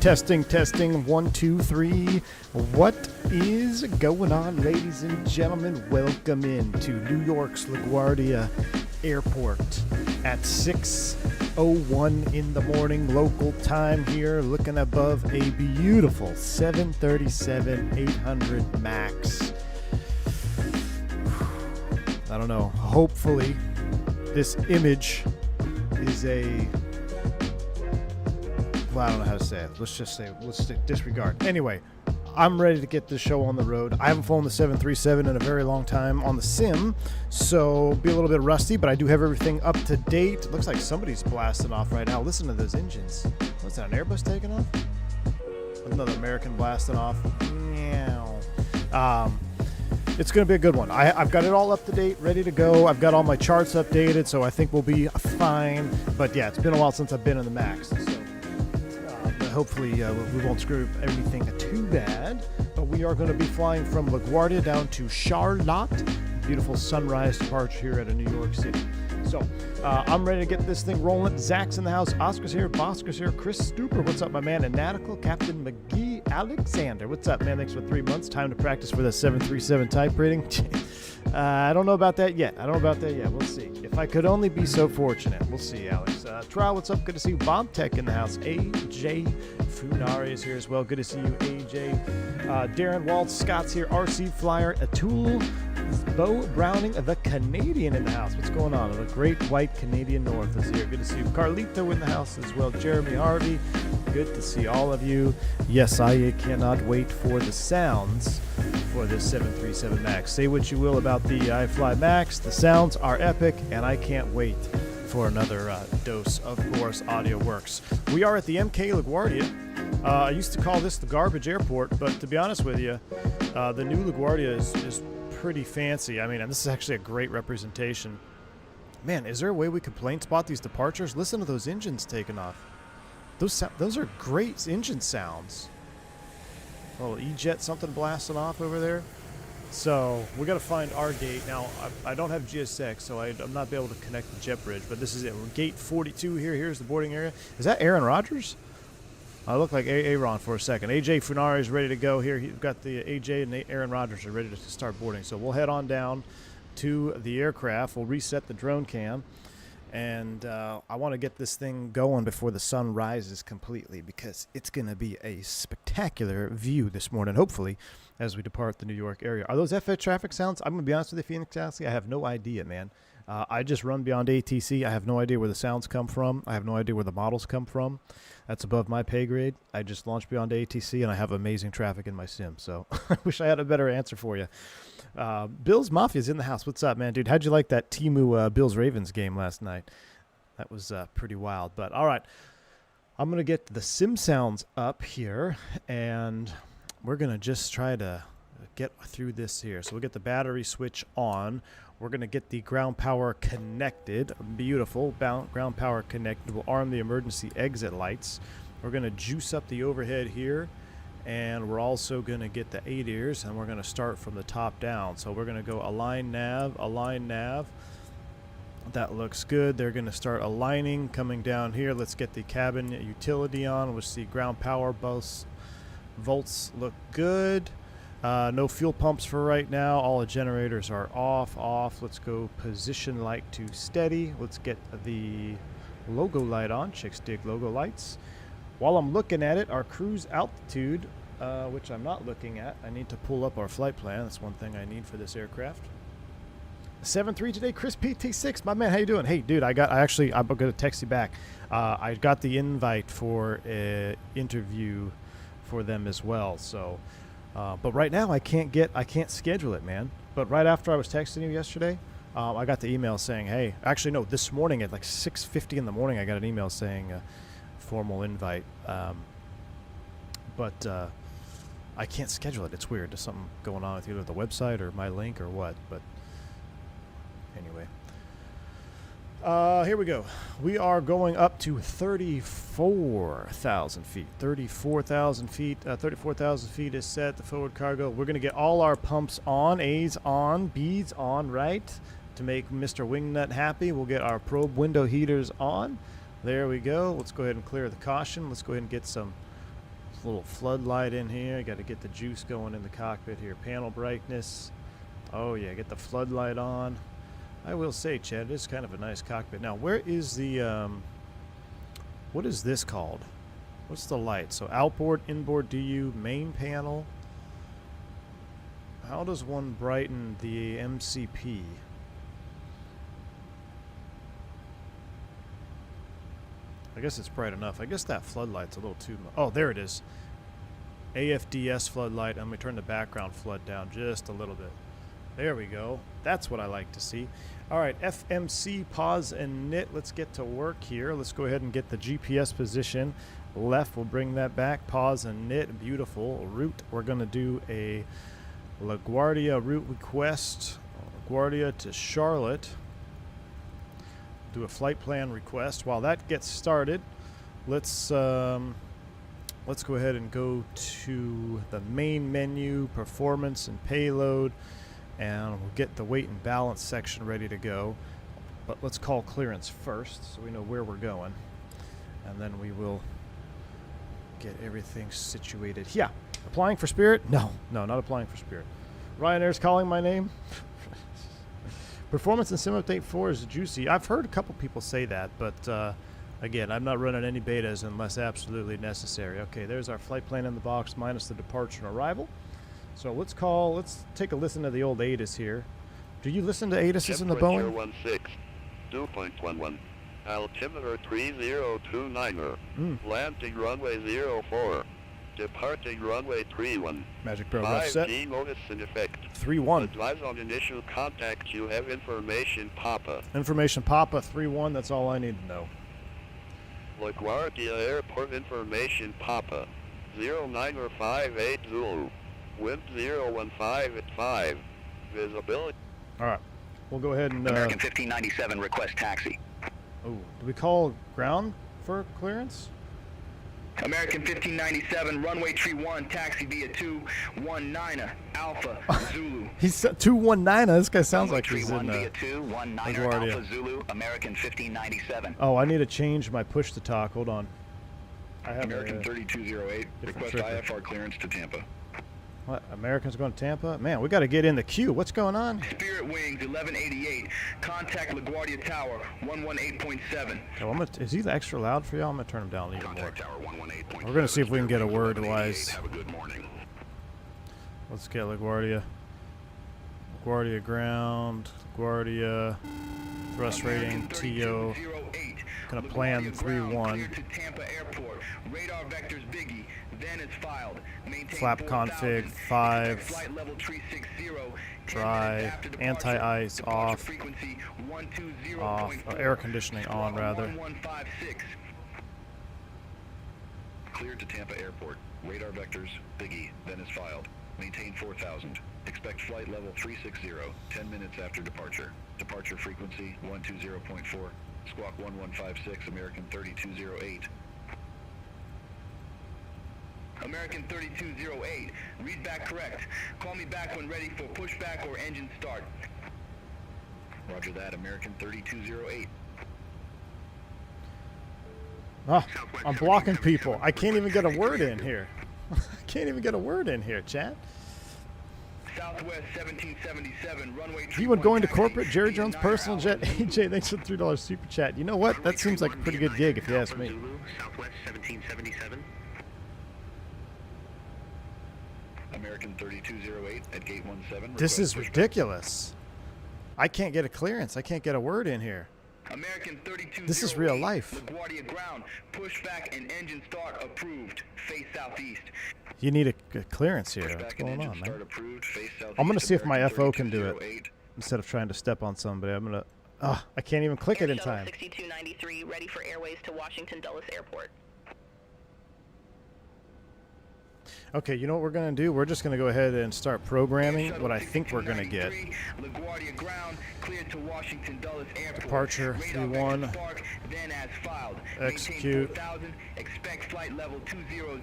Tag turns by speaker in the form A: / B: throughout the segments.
A: Testing, testing, 1, 2, 3. What is going on, ladies and gentlemen? Welcome in to New York's LaGuardia Airport at 6:01 in the morning local time here, looking above a beautiful 737-800 MAX. I don't know. Hopefully, this image is a... Well, I don't know how to say it. Let's just say, let's disregard. Anyway, I'm ready to get this show on the road. I haven't flown the 737 in a very long time on the sim, so be a little bit rusty, but I do have everything up to date. It looks like somebody's blasting off right now. Listen to those engines. What's that, an Airbus taking off? Another American blasting off. Meow. It's going to be a good one. I've got it all up to date, ready to go. I've got all my charts updated, so I think we'll be fine. But yeah, it's been a while since I've been in the MAX, so hopefully we won't screw anything too bad. But we are going to be flying from LaGuardia down to Charlotte. Beautiful sunrise departure here at a New York City. So I'm ready to get this thing rolling. Zach's in the house. Oscar's here. Bosker's here. Chris Stuper. What's up, my man? And Nautical Captain McGee Alexander. What's up, man? Thanks for 3 months. Time to practice for the 737 type rating. I don't know about that yet. We'll see. If I could only be so fortunate. We'll see, Alex. Trial, what's up? Good to see you. Bomb Tech in the house. AJ Funari is here as well. Good to see you, AJ. Darren Waltz. Scott's here. RC Flyer. Atul. Bo Browning, the Canadian in the house. What's going on? The Great White Canadian North is here. Good to see you. Carlito in the house as well. Jeremy Harvey. Good to see all of you. Yes, I cannot wait for the sounds for this 737 MAX. Say what you will about the iFly MAX. The sounds are epic, and I can't wait for another dose of Boris Audio Works. We are at the MK LaGuardia. I used to call this the garbage airport, but to be honest with you, the new LaGuardia is pretty fancy. I mean, and this is actually a great representation. Man, is there a way we could plane spot these departures? Listen to those engines taking off. Those are great engine sounds. A little E-jet something blasting off over there. So we got to find our gate. Now, I don't have GSX, so I'm not be able to connect the jet bridge, but this is it. We're gate 42 here. Here's the boarding area. Is that Aaron Rodgers? I look like Aaron for a second. AJ Funari is ready to go here. He's got the AJ and Aaron Rodgers are ready to start boarding. So we'll head on down to the aircraft. We'll reset the drone cam. And I want to get this thing going before the sun rises completely, because it's going to be a spectacular view this morning, hopefully, as we depart the New York area. Are those FA traffic sounds? I'm going to be honest with you, Phoenix Taxi, I have no idea, man. I just run beyond ATC. I have no idea where the sounds come from. I have no idea where the models come from. That's above my pay grade. I just launched beyond ATC, and I have amazing traffic in my sim. So I wish I had a better answer for you. Bills Mafia's in the house. What's up, man? Dude, how'd you like that Temu Bills-Ravens game last night? That was pretty wild. But all right, I'm going to get the sim sounds up here, and we're going to just try to get through this here. So we'll get the battery switch on. We're going to get the ground power connected. Beautiful. Ground power connected. We'll arm the emergency exit lights. We're going to juice up the overhead here. And we're also going to get the 8 ears, and we're going to start from the top down. So we're going to go align nav. That looks good. They're going to start aligning, coming down here. Let's get the cabin utility on. We'll see ground power volts look good. No fuel pumps for right now. All the generators are off. Let's go position light to steady. Let's get the logo light on. Chicks dig logo lights. While I'm looking at it, our cruise altitude, which I'm not looking at, I need to pull up our flight plan. That's one thing I need for this aircraft. 7-3 today, Chris PT6, my man, how you doing? Hey, dude, I'm going to text you back. I got the invite for an interview for them as well. So, but right now I can't schedule it, man. But right after I was texting you yesterday, I got the email saying, hey, actually no, this morning at like 6:50 in the morning, I got an email saying, formal invite, but I can't schedule it. It's weird. There's something going on with either the website or my link or what, but anyway. Here we go. We are going up to 34,000 feet. 34,000 feet. 34,000 feet is set. The forward cargo. We're going to get all our pumps on. A's on. B's on, right? To make Mr. Wingnut happy, we'll get our probe window heaters on. There we go. Let's go ahead and clear the caution. Let's go ahead and get some little floodlight in here. Got to get the juice going in the cockpit here. Panel brightness. Oh yeah, get the floodlight on. I will say, Chad, it is kind of a nice cockpit. Now, where is the, what is this called? What's the light? So outboard, inboard DU, main panel. How does one brighten the MCP? I guess it's bright enough. I guess that floodlight's a little too much. Oh, there it is. AFDS floodlight. I'm going to turn the background flood down just a little bit. There we go. That's what I like to see. All right, FMC, pause and knit. Let's get to work here. Let's go ahead and get the GPS position. Left, we'll bring that back. Pause and knit. Beautiful. Route, we're going to do a LaGuardia route request. LaGuardia to Charlotte. Do a flight plan request. While that gets started, let's go ahead and go to the main menu, performance and payload, and we'll get the weight and balance section ready to go. But let's call clearance first so we know where we're going, and then we will get everything situated. Yeah, applying for Spirit? No, not applying for Spirit. Ryanair's calling my name. Performance in Sim Update 4 is juicy. I've heard a couple people say that, but again, I'm not running any betas unless absolutely necessary. Okay, there's our flight plan in the box minus the departure and arrival. So let's take a listen to the old ATIS here. Do you listen to ATIS's in the Boeing?
B: 2.11. Altimeter 3029er. Landing runway 04. Departing runway 31.
A: Magic paragraph set.
B: 5G notice in effect.
A: 3-1.
B: Advise on initial contact. You have information Papa.
A: Information Papa 3-1. That's all I need to know.
B: LaGuardia Airport information Papa. 0958 Zulu. Wind 015 at 5. Visibility.
A: All right. We'll go ahead and...
C: American 1597 request taxi.
A: Oh, do we call ground for clearance?
C: American 1597, runway tree 1, taxi via 219 Alpha Zulu.
A: He's 219. This guy sounds like
C: tree
A: he's
C: 1
A: in
C: via 219
A: LaGuardia.
C: Alpha Zulu, American 1597.
A: Oh, I need to change my push to talk. Hold on. I have
D: American 3208, request
A: tripper.
D: IFR clearance to Tampa.
A: What? Americans going to Tampa? Man, we got to get in the queue. What's going on?
C: Spirit Wings 1188, contact LaGuardia Tower 118.7.
A: Oh, is he extra loud for y'all? I'm going to turn him down even more.
D: Contact Tower 118.7.
A: We're going to see if we can get a word wise.
D: Have a good morning.
A: Let's get LaGuardia. LaGuardia ground. LaGuardia thrust rating TO. Gonna plan 3-1.
C: Radar vectors Biggie. Then it's filed.
A: Flap config 5.
C: Flight level 360.
A: Dry. Anti-ice off. Off. Air conditioning on rather.
D: Cleared to Tampa Airport. Radar vectors Biggie. Then is filed. Maintain 4000. Expect flight level 360. 10 minutes after departure. Departure frequency 120.4. Squawk 1156. American 3208.
C: American 3208. Read back correct. Call me back when ready for pushback or engine start.
D: Roger that. American 3208.
A: Ah, I'm blocking people. I can't even get a word in here. I can't even get a word in here, chat.
C: Southwest 1777, runway
A: You would go into corporate, Jerry Jones personal jet. AJ, thanks for the $3 super chat. You know what? That seems like a pretty good gig if you ask me.
C: Southwest 1777.
D: American 3208 at gate 17.
A: This is ridiculous. I can't get a clearance. I can't get a word in here.
C: American 3208.
A: This is real life.
C: LaGuardia ground, pushback and engine start approved. Face southeast.
A: You need a clearance here. What's going on, man? I'm going to see if my FO can do it. Instead of trying to step on somebody, I'm going to... I can't even click it in time.
E: 6293, ready for airways to Washington Dulles Airport.
A: Okay, you know what we're going to do? We're just going to go ahead and start programming what I think we're going to get.
C: LaGuardia ground, cleared to Washington Dulles Airport.
A: Departure 3-1.
C: Then as filed.
A: Execute.
C: 4000, expect flight level 200,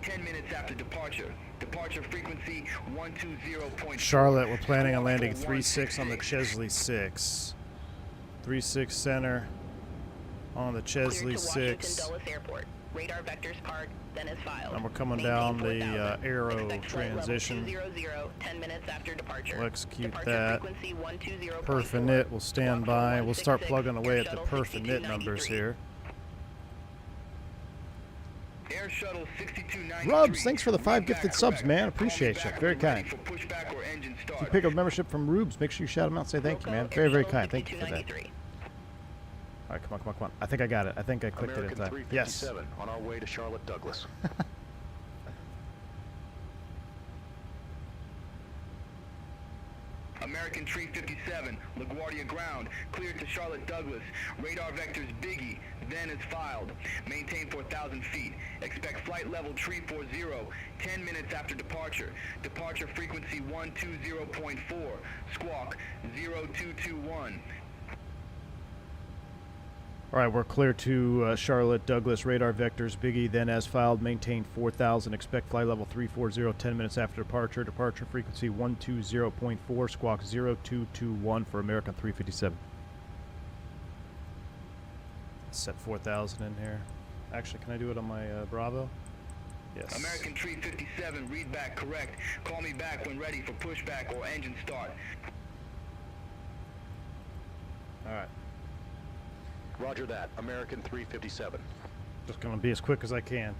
C: 10 minutes after departure. Departure frequency 120.4.
A: Charlotte, we're planning on landing 3-6 on the Chesley 6. 3-6 center on the Chesley 6.
E: Radar vectors parked, then as filed.
A: And we're coming
E: Maintain
A: down the
E: 4000.
A: arrow
E: Expect flight level
A: transition.
E: 200, 10 minutes after departure.
A: We'll execute
E: Departure
A: that.
E: frequency 120.4.
A: Perf init will stand
E: Squawk
A: by. We'll start
E: 166,
A: plugging away at the
E: Shuttle
A: perf init numbers
E: 6293.
A: here.
C: Air Shuttle 6293.
A: Rubs, thanks for the 5
C: Read
A: gifted
C: back
A: subs,
C: correct.
A: man.
C: Call me
A: Appreciate you.
C: back
A: Very
C: when ready
A: kind.
C: for pushback or engine
A: If you
C: start.
A: pick up membership from Rubes, make sure you shout them out and say thank you, man.
E: Loco,
A: Very, very
E: Air
A: kind.
E: Shuttle
A: Thank you for that.
E: 6293.
A: All right, come on, come on, come on. I think I got it. I think I clicked it in
F: American
A: time. Yes.
F: 357 on our way to Charlotte Douglas.
C: American 357, LaGuardia ground, cleared to Charlotte Douglas. Radar vectors Biggie, then is filed. Maintain 4,000 feet. Expect flight level 340, 10 minutes after departure. Departure frequency 120.4, squawk 0221.
A: All right, we're clear to Charlotte Douglas. Radar vectors Biggie, then as filed. Maintain 4,000. Expect flight level 340, 10 minutes after departure. Departure frequency 120.4, squawk 0221 for American 357. Set 4,000 in here. Actually, can I do it on my Bravo? Yes.
C: American 357, read back correct. Call me back when ready for pushback or engine start.
A: All right.
F: Roger that. American 357.
A: Just going to be as quick as I can.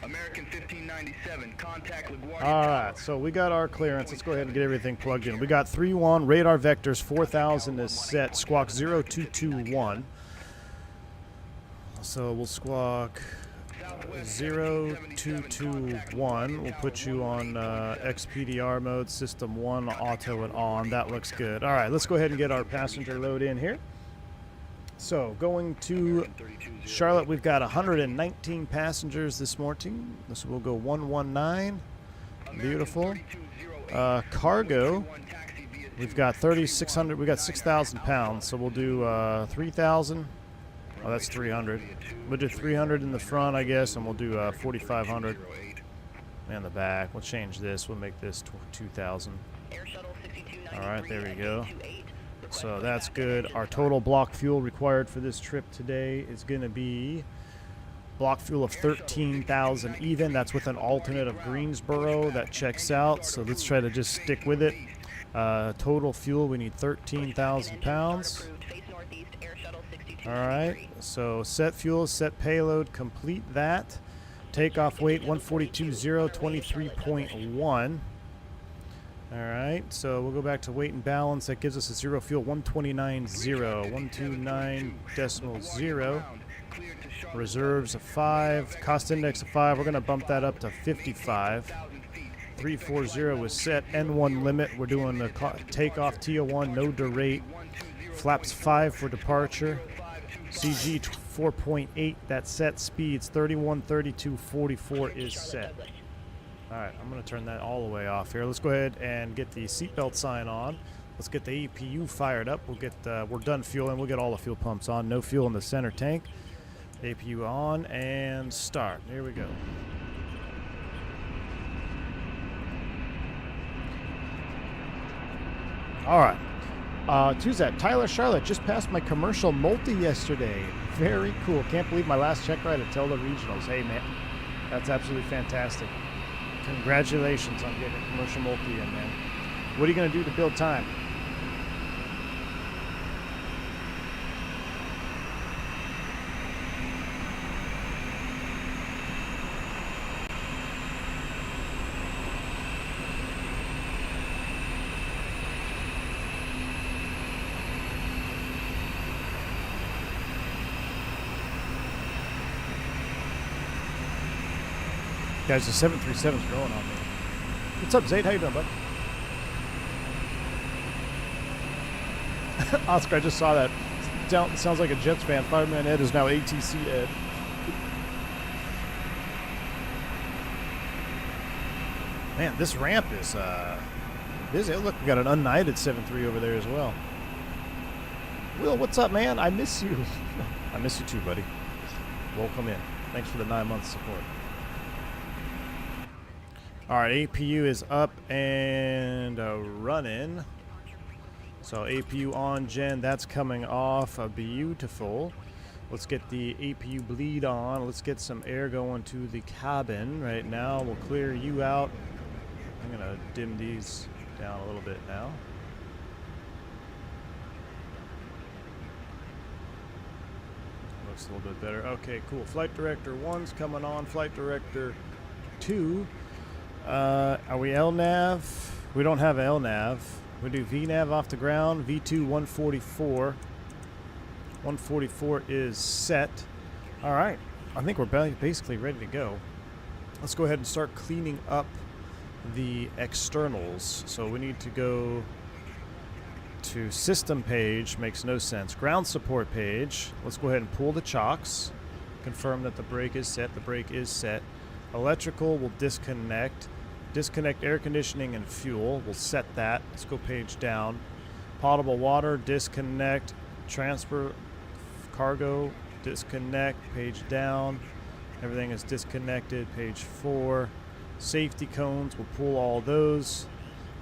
C: American 1597, contact LaGuardia
A: All
C: Tower.
A: right, so we got our clearance. Let's go ahead and get everything plugged in. We got 3-1, radar vectors 4,000 is set, squawk 0221. So we'll squawk 0221. We'll put you on XPDR mode, system 1, auto and on. That looks good. All right, let's go ahead and get our passenger load in here. So going to Charlotte, we've got 119 passengers this morning. So we'll go 119. Beautiful. Cargo, we've got 3,600. We got 6,000 pounds. So we'll do 3,000. Oh, that's 300. We'll do 300 in the front, I guess, and we'll do 4,500 in the back. We'll change this. We'll make this 2,000.
E: Air Shuttle 6293.
A: All right, there we go.
E: 28.
A: So that's good. Our total block fuel required for this trip today is going to be block fuel of 13,000 even. That's with an alternate of Greensboro. That checks out. So let's try to just stick with it. Total fuel, we need 13,000 pounds.
E: Face northeast, Air Shuttle 6293.
A: All right. So set fuel, set payload, complete that. Takeoff weight 142.0, 23.1. All right, so we'll go back to weight and balance. That gives us a zero fuel 129.0, 129.0. Reserves of 5, cost index of 5. We're going to bump that up to 55. 340 was set. N1 limit. We're doing the takeoff TO1, no derate. Flaps 5 for departure. CG 4.8. That set. Speeds 31, 32, 44 is set. All right, I'm going to turn that all the way off here. Let's go ahead and get the seatbelt sign on. Let's get the APU fired up. We'll get we're done fueling. We'll get all the fuel pumps on. No fuel in the center tank. APU on and start. Here we go. All right. Tuzak, Tyler Charlotte just passed my commercial multi yesterday. Very cool. Can't believe my last check ride at Tilda Regionals. Hey, man, that's absolutely fantastic. Congratulations on getting a commercial multi in, man. What are you going to do to build time? Guys, the 737's growing on me. What's up, Zayd? How you doing, bud? Oscar, I just saw that. Sounds like a Jets fan. Fireman Ed is now ATC Ed. Man, this ramp is busy. Look, we got an unknighted 7.3 over there as well. Will, what's up, man? I miss you. I miss you too, buddy. Welcome in. Thanks for the 9-month support. All right, APU is up and running. So APU on gen, that's coming off. Beautiful. Let's get the APU bleed on. Let's get some air going to the cabin right now. We'll clear you out. I'm gonna dim these down a little bit now. Looks a little bit better. Okay, cool. Flight Director 1's coming on. Flight Director 2. Are we LNAV? We don't have LNAV. We do VNAV off the ground. V2 144. 144 is set. All right. I think we're basically ready to go. Let's go ahead and start cleaning up the externals. So we need to go to system page. Makes no sense. Ground support page. Let's go ahead and pull the chocks. Confirm that the brake is set. The brake is set. Electrical will disconnect. Disconnect air conditioning and fuel. We'll set that. Let's go page down. Potable water, disconnect. Transfer cargo, disconnect. Page down. Everything is disconnected. Page 4. Safety cones, we'll pull all those.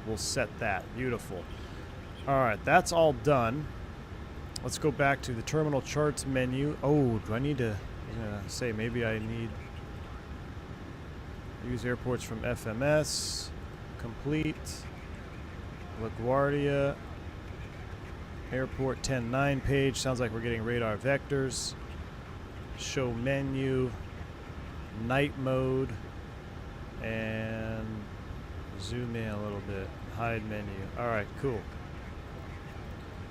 A: We'll set that. Beautiful. Alright, that's all done. Let's go back to the terminal charts menu. Oh, do I need to say maybe I need use airports from FMS. Complete. LaGuardia. Airport 10.9 page. Sounds like we're getting radar vectors. Show menu. Night mode. And zoom in a little bit. Hide menu. Alright, cool.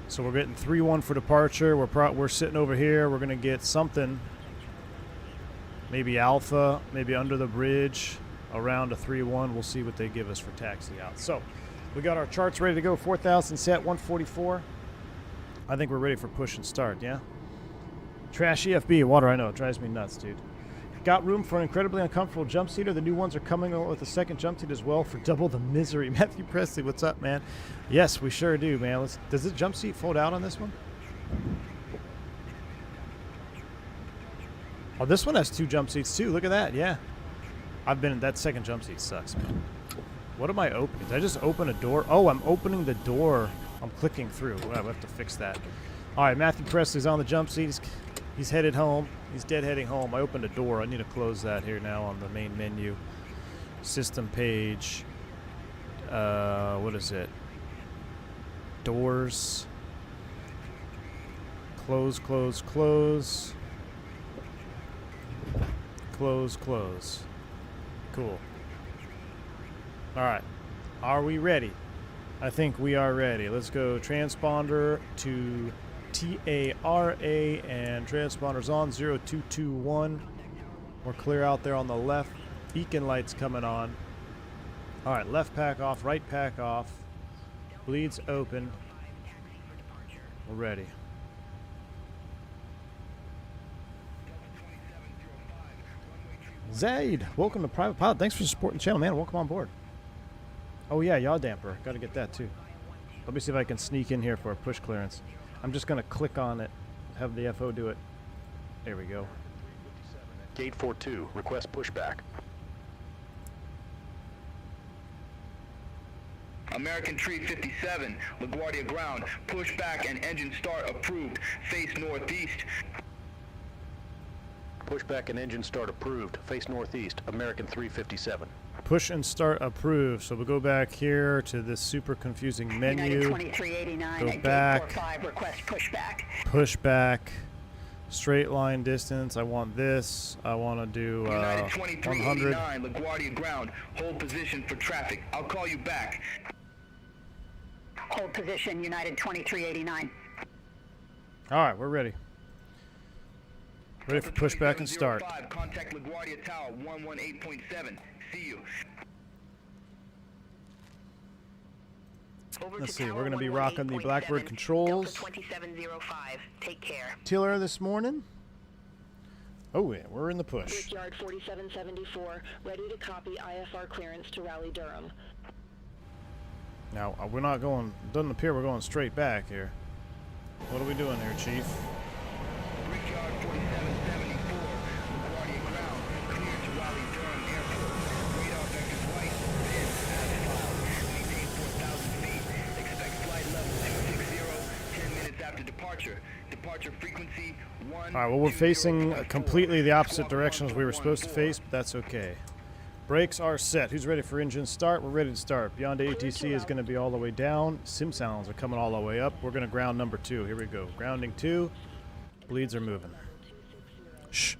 A: So we're getting 3-1 for departure. We're sitting over here. We're going to get something. Maybe alpha, maybe under the bridge, around a 3-1. We'll see what they give us for taxi out. So we got our charts ready to go. 4,000 set, 144. I think we're ready for push and start, yeah? Trash EFB, water, I know. It drives me nuts, dude. Got room for an incredibly uncomfortable jump seater. The new ones are coming out with a second jump seat as well for double the misery. Matthew Presley, what's up, man? Yes, we sure do, man. Does the jump seat fold out on this one? Oh, this one has 2 jump seats too. Look at that. Yeah. That second jump seat sucks, man. What am I opening? Did I just open a door? Oh, I'm opening the door. I'm clicking through. Well, I have to fix that. All right, Matthew Presley's on the jump seat. He's headed home. He's dead heading home. I opened a door. I need to close that here now on the main menu. System page. What is it? Doors. Close, close, close. Close, close. Cool. Alright. Are we ready? I think we are ready. Let's go transponder to TARA and transponders on 0221. We're clear out there on the left. Beacon lights coming on. Alright, left pack off, right pack off. Bleeds open. We're ready. Zaid, welcome to Private Pilot. Thanks for supporting the channel, man. Welcome on board. Oh yeah, yaw damper. Got to get that too. Let me see if I can sneak in here for a push clearance. I'm just going to click on it, have the FO do it. There we go.
F: Gate 42, request pushback.
C: American 357, LaGuardia ground, pushback and engine start approved, face northeast.
F: Pushback and engine start approved, face northeast, American 357.
A: Push and start approved. So we'll go back here to this super confusing menu.
G: United 2389
A: Go
G: at
A: back.
G: Gate 45, request pushback.
A: Pushback. Straight line distance. I want this. I want to do
C: United
A: 100.
C: 2389, LaGuardia ground, hold position for traffic. I'll call you back.
G: Hold position, United 2389.
A: All right, we're ready. Ready for pushback and start.
C: Contact LaGuardia Tower 118.7. See you.
A: Let's see, we're going to be rocking the Blackbird controls.
E: 2705. Take care.
A: Tiller this morning. Oh yeah, we're in the push.
H: Brickyard 4774, ready to copy IFR clearance to Raleigh Durham.
A: Now, we're not going, doesn't appear we're going straight back here. What are we doing here, Chief?
C: Brickyard 4774, LaGuardia ground, clear to Raleigh Durham Airport. Radar vectors right, then as filed. Maintain 4,000 feet. Expect flight level 260, 10 minutes after departure. departure frequency 1.
A: All right, well, we're facing completely the opposite direction as we were supposed to face, but that's okay. Brakes are set. Who's ready for engine start? We're ready to start. Beyond ATC is going to be all the way down. Sim sounds are coming all the way up. We're going to ground number 2. Here we go. Grounding 2. Bleeds are moving. Shh.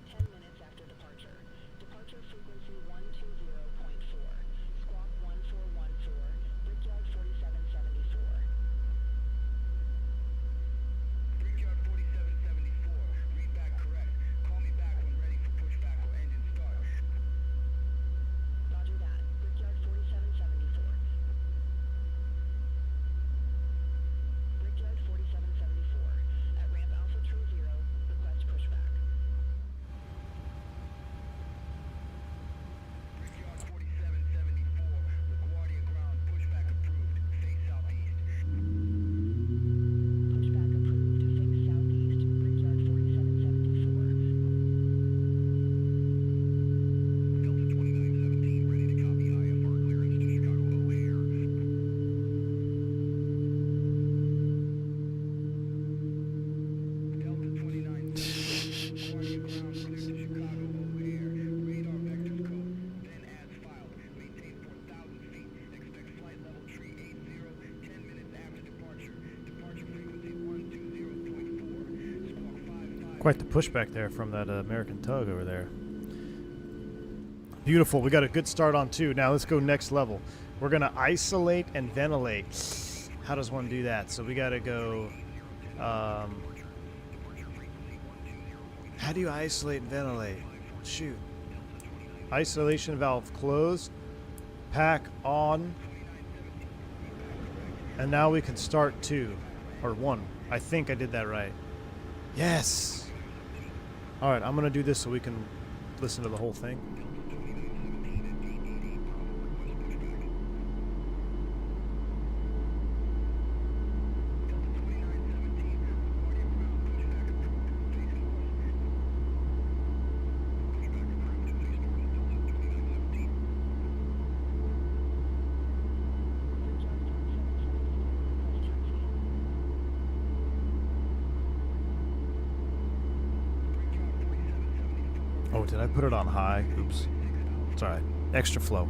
A: Quite the pushback there from that American tug over there. Beautiful. We got a good start on 2. Now let's go next level. We're going to isolate and ventilate. How does one do that? So we got to go... how do you isolate and ventilate? Shoot. Isolation valve closed. Pack on. And now we can start 2. Or 1. I think I did that right. Yes! Alright, I'm going to do this so we can listen to the whole thing. Oh, did I put it on high? Oops. It's alright. Extra flow.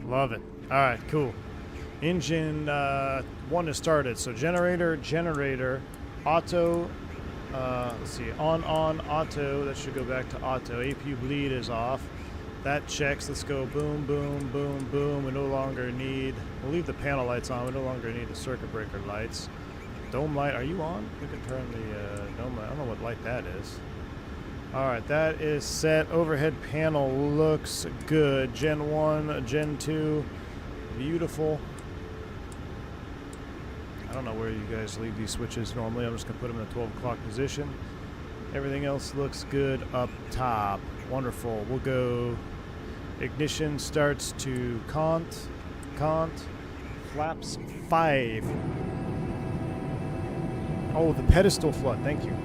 A: Love it. All right, cool. Engine 1 is started. So generator, auto. Let's see, on, auto. That should go back to auto. APU bleed is off. That checks. Let's go boom, boom, boom, boom. We no longer need, we'll leave the panel lights on. We no longer need the circuit breaker lights. Dome light, are you on? We can turn the dome light. I don't know what light that is. Alright, that is set. Overhead panel looks good. Gen 1, Gen 2. Beautiful. I don't know where you guys leave these switches normally. I'm just going to put them in the 12 o'clock position. Everything else looks good up top. Wonderful. We'll go ignition starts to cont, flaps 5. Oh, the pedestal flood. Thank you.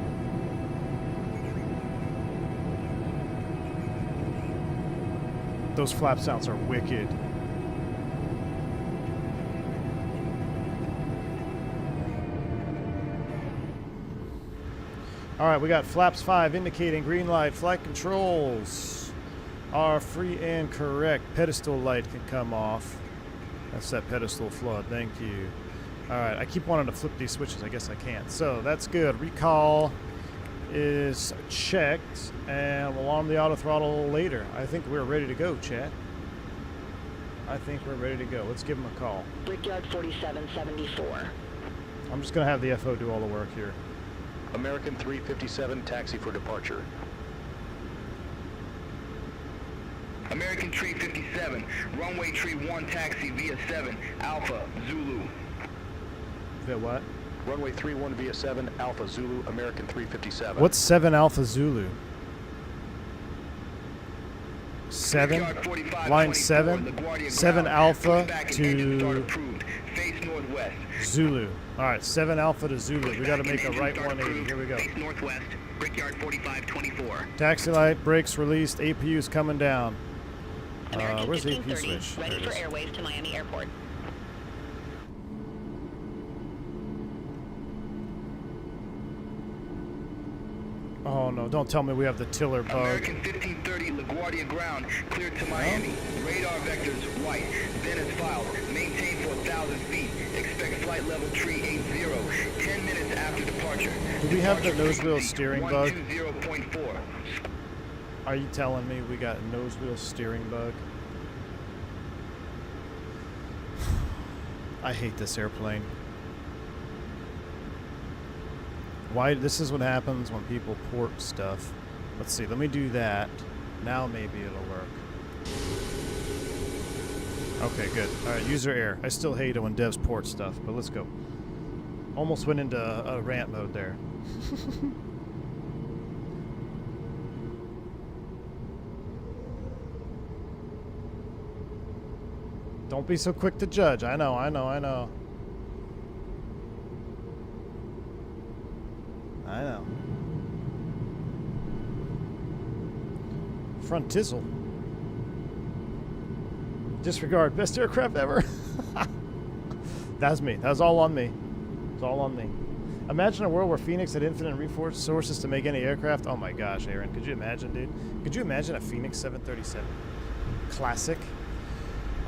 A: Those flap sounds are wicked. All right, we got flaps 5 indicating green light. Flight controls are free and correct. Pedestal light can come off. That's that pedestal flood. Thank you. All right, I keep wanting to flip these switches. I guess I can't. So that's good. Recall is checked, and we'll arm the auto throttle later. I think we're ready to go, chat. I think we're ready to go. Let's give him a call.
H: Brickyard 4774.
A: I'm just going to have the FO do all the work here.
F: American 357, taxi for departure.
C: American tree 57, runway tree 1 taxi via 7, Alpha, Zulu.
A: Via what?
F: Runway 31 via 7, Alpha Zulu, American 357.
A: What's 7 Alpha Zulu? 7?
C: Brickyard 45,
A: Line
C: 24,
A: 7?
C: LaGuardia
A: 7
C: ground.
A: Alpha
C: Pushback and engine start
A: to
C: approved. Face northwest.
A: Zulu. Alright, 7 Alpha to Zulu. We gotta make a right 180. Here we go.
C: Face northwest. Brickyard 45, 24.
A: Taxi light, brakes released, APU's coming down.
E: American
A: Where's the APU
E: 1530,
A: switch?
E: ready
A: There it
E: for
A: is.
E: airways to Miami Airport.
A: Oh no, don't tell me we have the tiller bug.
C: American 1530, LaGuardia ground, cleared to Miami. Radar vectors white. Then is filed. Maintain for 1,000 feet. Expect flight level tree 80. 10 minutes after departure.
A: Do we have the
C: Departure
A: nose wheel
C: frequency
A: steering bug?
C: 120.4.
A: Are you telling me we got a nose wheel steering bug? I hate this airplane. Why? This is what happens when people port stuff. Let's see, let me do that. Now maybe it'll work. Okay, good. Alright, user error. I still hate it when devs port stuff, but let's go. Almost went into a rant mode there. Don't be so quick to judge. I know. I know. Front tizzle. Disregard. Best aircraft ever. That's me. That was all on me. It's all on me. Imagine a world where Phoenix had infinite resources to make any aircraft. Oh my gosh, Aaron. Could you imagine, dude? Could you imagine a Phoenix 737? Classic.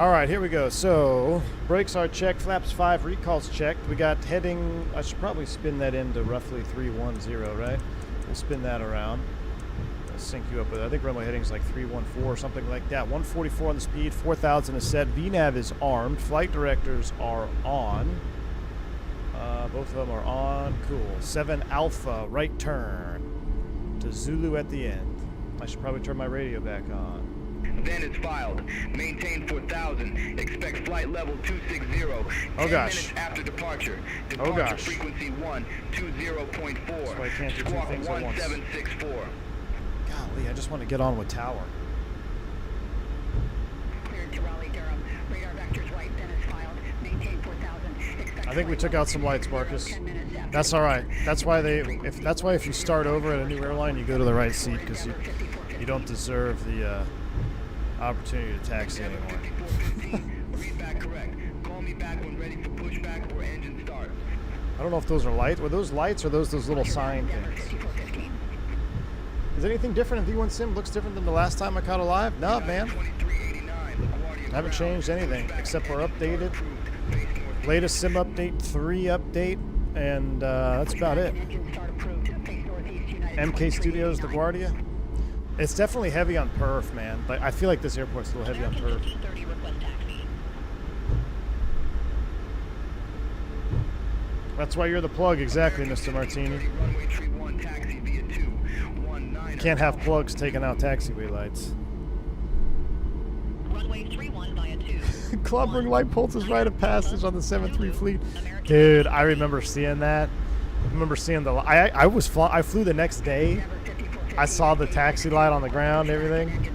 A: Alright, here we go. So, brakes are checked. Flaps 5. Recalls checked. We got heading... I should probably spin that into roughly 310, right? We'll spin that around. I'll sync you up with it. I think runway heading is like 314 or something like that. 144 on the speed. 4,000 is set. VNAV is armed. Flight directors are on. Both of them are on. Cool. 7 Alpha, right turn. To Zulu at the end. I should probably turn my radio back on.
C: Then it's filed. Maintain 4,000. Expect flight level 260.
A: Oh
C: 10
A: gosh.
C: minutes after departure.
A: Oh
C: Departure
A: gosh.
C: frequency 120.4.
A: So I can't do two
C: Squawk
A: things at once.
C: 1764.
A: Golly, I just want to get on with tower.
G: Cleared to Raleigh, Durham. Radar vectors white, then is filed. Maintain 4,000. Expect
A: I think we
G: flight
A: took
G: level
A: out some lights,
G: 260,
A: Marcus.
G: 10 minutes after
A: That's all right.
G: departure.
A: That's why if you start over at a new airline, you go to the right seat because you don't deserve the opportunity to taxi anymore.
C: 5415. Read back correct. Call me back when ready for pushback or engine start.
A: I don't know if those are lights. Were those lights or those little sign
G: Denver
A: things?
G: 5415.
A: Is anything different in V1 Sim? Looks different than the last time I caught a live? No, man.
C: 2389. LaGuardia
A: I haven't
C: ground.
A: changed anything
C: Pushback
A: except for
C: and engine start
A: updated.
C: approved. Face northeast.
A: Latest Sim update 3 update, and that's about it.
G: Engine start approved. Face northeast, United
A: MK Studios,
G: 2389.
A: LaGuardia. It's definitely heavy on perf, man. Like I feel like this airport's a little heavy on
E: American
A: perf.
E: 1530, request taxi.
A: That's why you're the plug, exactly, Mr. Martini.
C: Runway tree 1 taxi via 219.
A: Can't have plugs taking out taxiway lights.
E: Runway 31 via 2.
A: Clubbering light pulses rite of passage on the 7-3 fleet. Dude, I remember seeing that. I remember seeing the... I flew the next day. I saw the taxi light on the ground and everything.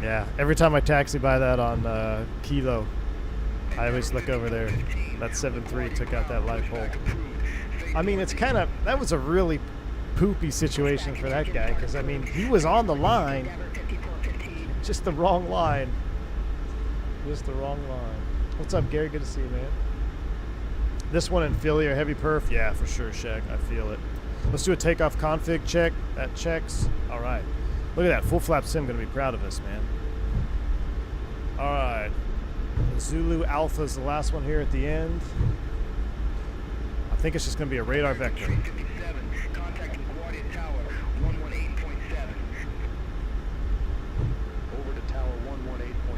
A: Yeah, every time I taxi by that on Kilo, I always look over there. That 7-3 took out that light pole. I mean, it's kind of... That was a really poopy situation for that guy, because, I mean, he was on the line. Just the wrong line. Just the wrong line. What's up, Gary? Good to see you, man. This one in Philly or heavy perf? Yeah, for sure, Shaq. I feel it. Let's do a takeoff config check. That checks. All right. Look at that. Full flap sim. Going to be proud of us, man. All right. Zulu Alpha is the last one here at the end. I think it's just going to be a radar vector.
C: 357. Contact LaGuardia Tower 118.7.
F: Over to Tower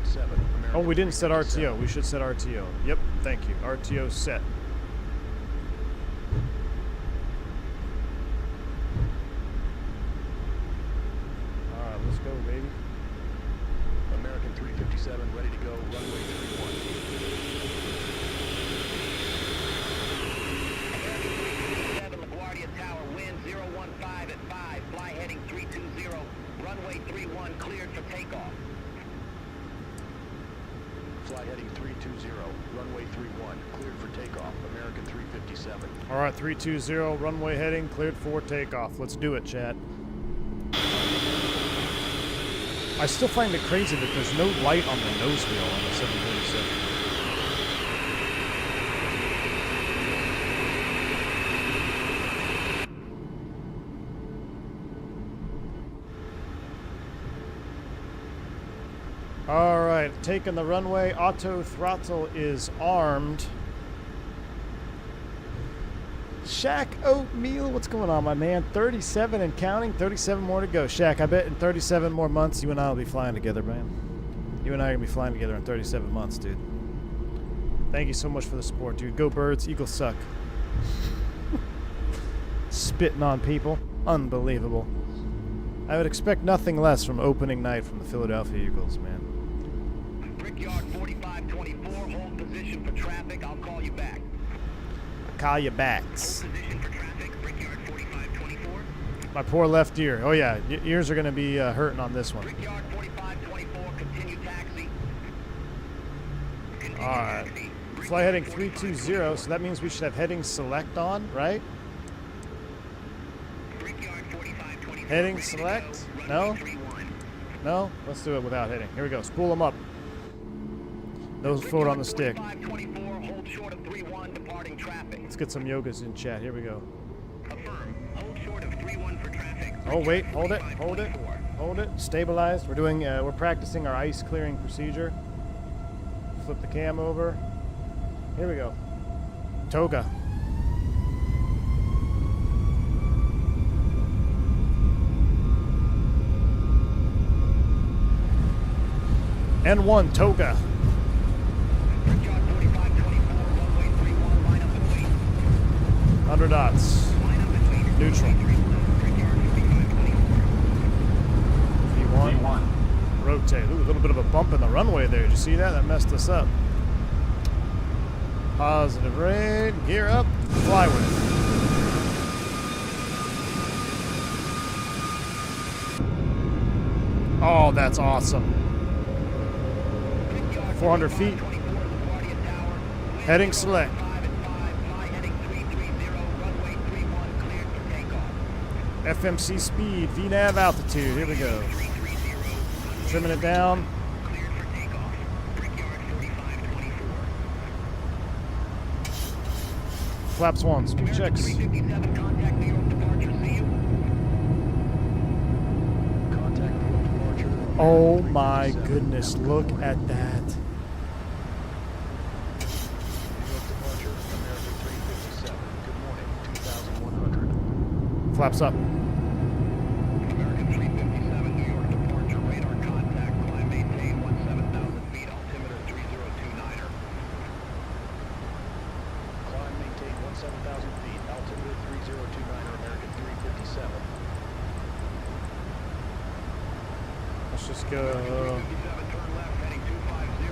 F: 118.7.
A: Oh, we didn't set
F: 357.
A: RTO. We should set RTO. Yep. Thank you. RTO set. All right. Let's go, baby.
C: runway 31 cleared for takeoff.
F: Fly heading 320, runway 31, cleared for takeoff, American 357.
A: All right, 320, runway heading, cleared for takeoff. Let's do it, chat. I still find it crazy that there's no light on the nose wheel on the 747. All right, taking the runway. Auto throttle is armed. Shaq Oatmeal, what's going on, my man? 37 and counting, 37 more to go. Shaq, I bet in 37 more months, you and I will be flying together, man. You and I are going to be flying together in 37 months, dude. Thank you so much for the support, dude. Go Birds, Eagles suck. Spitting on people. Unbelievable. I would expect nothing less from opening night from the Philadelphia Eagles, man.
C: Brickyard 4524, hold position for traffic. I'll call you back.
A: Call you backs.
C: Hold position for traffic, Brickyard 4524.
A: My poor left ear. Oh yeah, ears are going to be hurting on this one.
C: Brickyard 4524, continue taxi. Continue
A: All right.
C: taxi.
A: Fly heading 320, so that means we should have heading select on, right?
C: Brickyard 4524.
A: Heading
C: ready to
A: select?
C: go,
A: No?
C: runway 31.
A: No? Let's do it without heading. Here we go. Spool them up. Nose forward on the stick.
C: 4524, hold short of 31, departing traffic.
A: Let's get some yogas in chat. Here we go.
C: Affirm. Hold short of 31 for traffic.
A: Oh wait, hold it,
C: 4524.
A: hold it, hold it. Stabilized. We're doing. We're practicing our ice clearing procedure. Flip the cam over. Here we go. Toga. N1 Toga.
C: Brickyard 4524, runway 31, line up and wait.
A: 100 knots.
C: Line up and wait.
A: Neutral.
C: Brickyard 4524.
A: V1. Rotate. Ooh, a little bit of a bump in the runway there. Did you see that? That messed us up. Positive rate. Gear up. Fly with it. Oh, that's awesome. 400 feet. Heading select. FMC speed. VNAV altitude. Here we go. Trimming it down. Flaps 1. Speed checks. Oh my goodness, look at that. Flaps up.
C: American 357, New York departure, radar contact, climb maintain 17,000 feet, altimeter 3029er.
F: Climb maintain 17,000 feet, altimeter 3029er, American 357.
A: Let's just go.
C: 357, turn left, heading 250.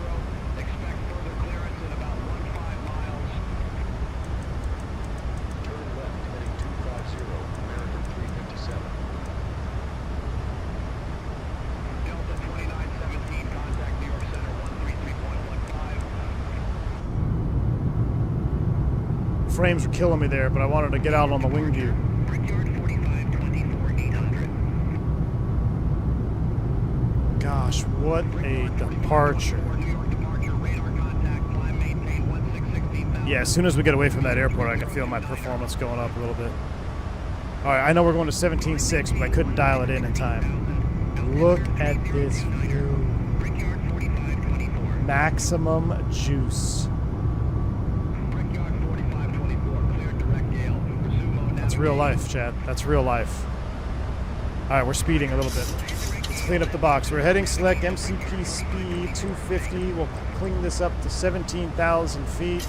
C: Expect further clearance in about 15 miles.
F: Turn left, heading 250, American 357.
C: Delta 2917, contact New York Center 133.15.
A: Frames were killing me there, but I wanted to get out on the wing view.
C: Brickyard 4524, 800.
A: Gosh, what a departure.
C: New York departure, radar contact, climb maintain 16,000.
A: Yeah, as soon as we get away from that airport, I can feel my performance going up a little bit. All right, I know we're going to 17.6, but I couldn't dial it in time. Look at this view.
C: Brickyard 4524.
A: Maximum juice.
C: Brickyard 4524, clear direct gale. Resume mode
A: That's real life, Chad. That's real life. All right, we're speeding a little bit. Let's clean up the box. We're heading select MCP speed 250. We'll clean this up to 17,000 feet.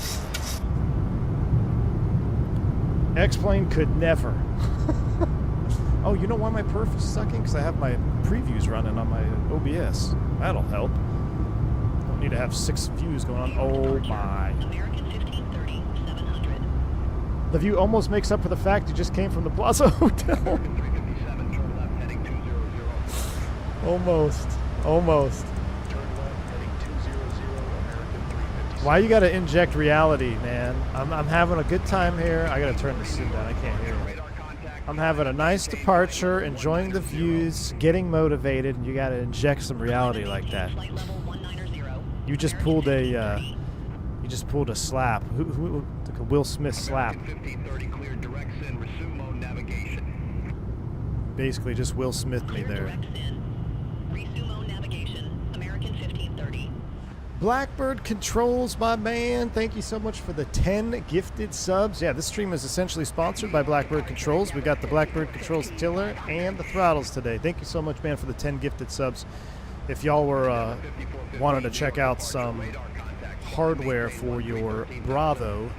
A: X-plane could never. Oh, you know why my perf is sucking? Because I have my previews running on my OBS. That'll help. Don't need to have 6 views going on. Oh my.
H: American 1530, 700.
A: The view almost makes up for the fact you just came from the Plaza Hotel.
C: 357, turn left, heading 200.
A: Almost. Almost.
F: Turn left, heading 200, American 357.
A: Why you gotta inject reality, man? I'm having a good time here. I gotta turn the sim down. I can't hear you. I'm having a nice departure, enjoying the views, getting motivated, and you gotta inject some reality like that. You just pulled a slap. Who took a Will Smith slap?
C: 1530 cleared direct sin, resume mode navigation.
A: Basically, just Will Smith me there.
E: Resume navigation. American 1530.
A: Blackbird Controls, my man. Thank you so much for the 10 gifted subs. Yeah, this stream is essentially sponsored by Blackbird Controls. We got the Blackbird Controls tiller and the throttles today. Thank you so much, man, for the 10 gifted subs. If y'all were wanted to check out some hardware for your Bravo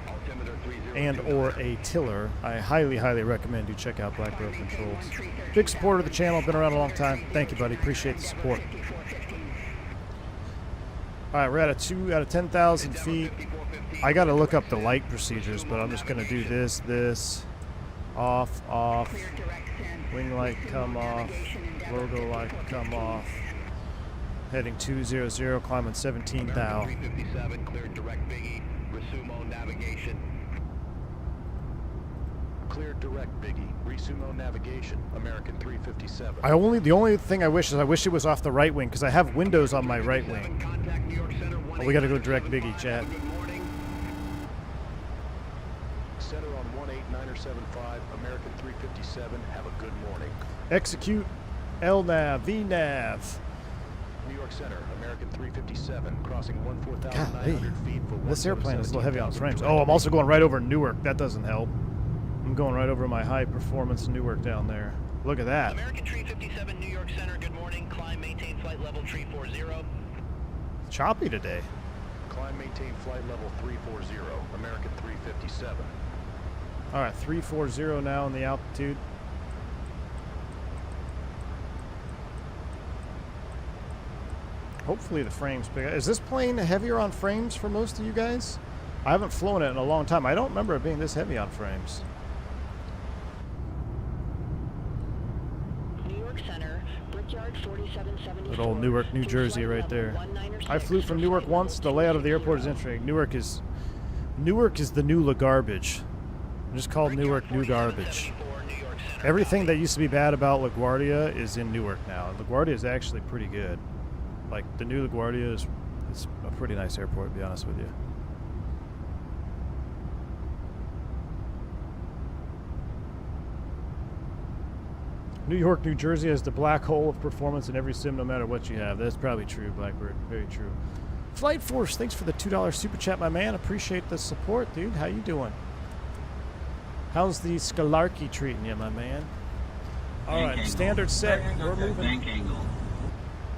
A: and or a tiller, I highly, highly recommend you check out Blackbird Controls. Big supporter of the channel, been around a long time. Thank you, buddy. Appreciate the support. All right, we're at a 2 out of 10,000 feet. I got to look up the light procedures, but I'm just going to do this, off, wing light come off, logo light come off. Heading 200, climbing 17 thou.
C: 357 cleared direct Biggie, resume mode navigation.
F: Cleared direct Biggie. Resume navigation. American 357.
A: The only thing I wish it was off the right wing, because I have windows on my right wing.
C: Contact New York Center.
A: Oh, we got to go direct Biggie, chat.
C: Good morning.
F: Center on 18975, American 357. Have a good morning.
A: Execute LNAV, VNAV.
F: New York Center, American 357, crossing
A: Golly,
F: 14,900 feet for
A: this airplane is a little heavy on frames.
F: 117,000
A: Oh, I'm also going right over Newark. That doesn't help. I'm going right over my high performance Newark down there. Look at that.
C: American 357, New York Center. Good morning. Climb, maintain flight level 340.
A: Choppy today.
F: Climb, maintain flight level 340, American 357.
A: All right, 340 now in the altitude. Hopefully the frames big. Is this plane heavier on frames for most of you guys? I haven't flown it in a long time. I don't remember it being this heavy on frames.
H: New York Center, Brickyard 4774.
A: Good old Newark, New Jersey right there. I flew from Newark once. The layout of the airport is interesting. Newark is the new LaGarbage. Just called Newark New Garbage. Everything that used to be bad about LaGuardia is in Newark now. LaGuardia is actually pretty good. Like, the new LaGuardia is a pretty nice airport, to be honest with you. New York, New Jersey has the black hole of performance in every sim, no matter what you have. That's probably true, Blackbird. Very true. Flight Force, thanks for the $2 super chat, my man. Appreciate the support, dude. How you doing? How's the Scalarchy treating you, my man? All right, standard set. We're moving.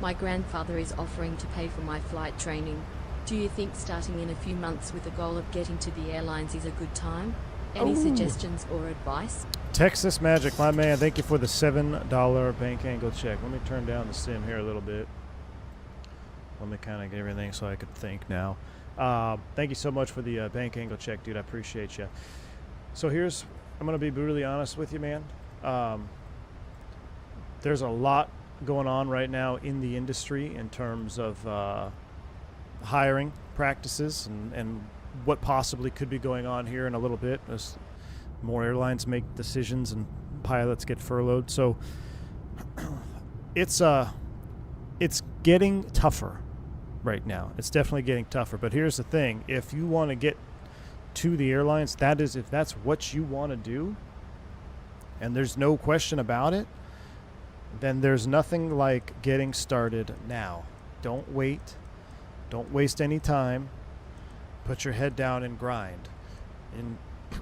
I: My grandfather is offering to pay for my flight training. Do you think starting in a few months with the goal of getting to the airlines is a good time? Any suggestions or advice?
A: Texas Magic, my man. Thank you for the $7 bank angle check. Let me turn down the sim here a little bit. Let me kind of get everything so I could think now. Thank you so much for the bank angle check, dude. I appreciate you. So I'm going to be brutally honest with you, man. There's a lot going on right now in the industry in terms of hiring practices and what possibly could be going on here in a little bit as more airlines make decisions and pilots get furloughed. So it's getting tougher right now. It's definitely getting tougher. But here's the thing. If you want to get to the airlines, if that's what you want to do, and there's no question about it, then there's nothing like getting started now. Don't wait. Don't waste any time. Put your head down and grind. And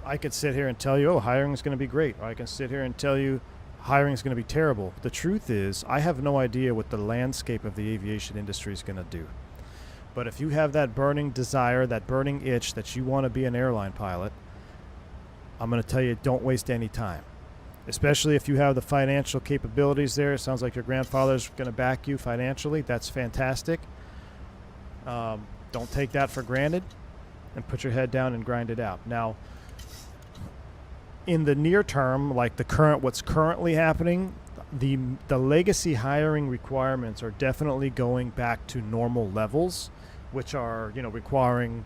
A: I could sit here and tell you, hiring is going to be great. Or I can sit here and tell you hiring is going to be terrible. The truth is, I have no idea what the landscape of the aviation industry is going to do. But if you have that burning desire, that burning itch that you want to be an airline pilot, I'm going to tell you, don't waste any time. Especially if you have the financial capabilities there. It sounds like your grandfather's going to back you financially. That's fantastic. Don't take that for granted, and put your head down and grind it out. Now, in the near term, like what's currently happening, the legacy hiring requirements are definitely going back to normal levels, which are, you know, requiring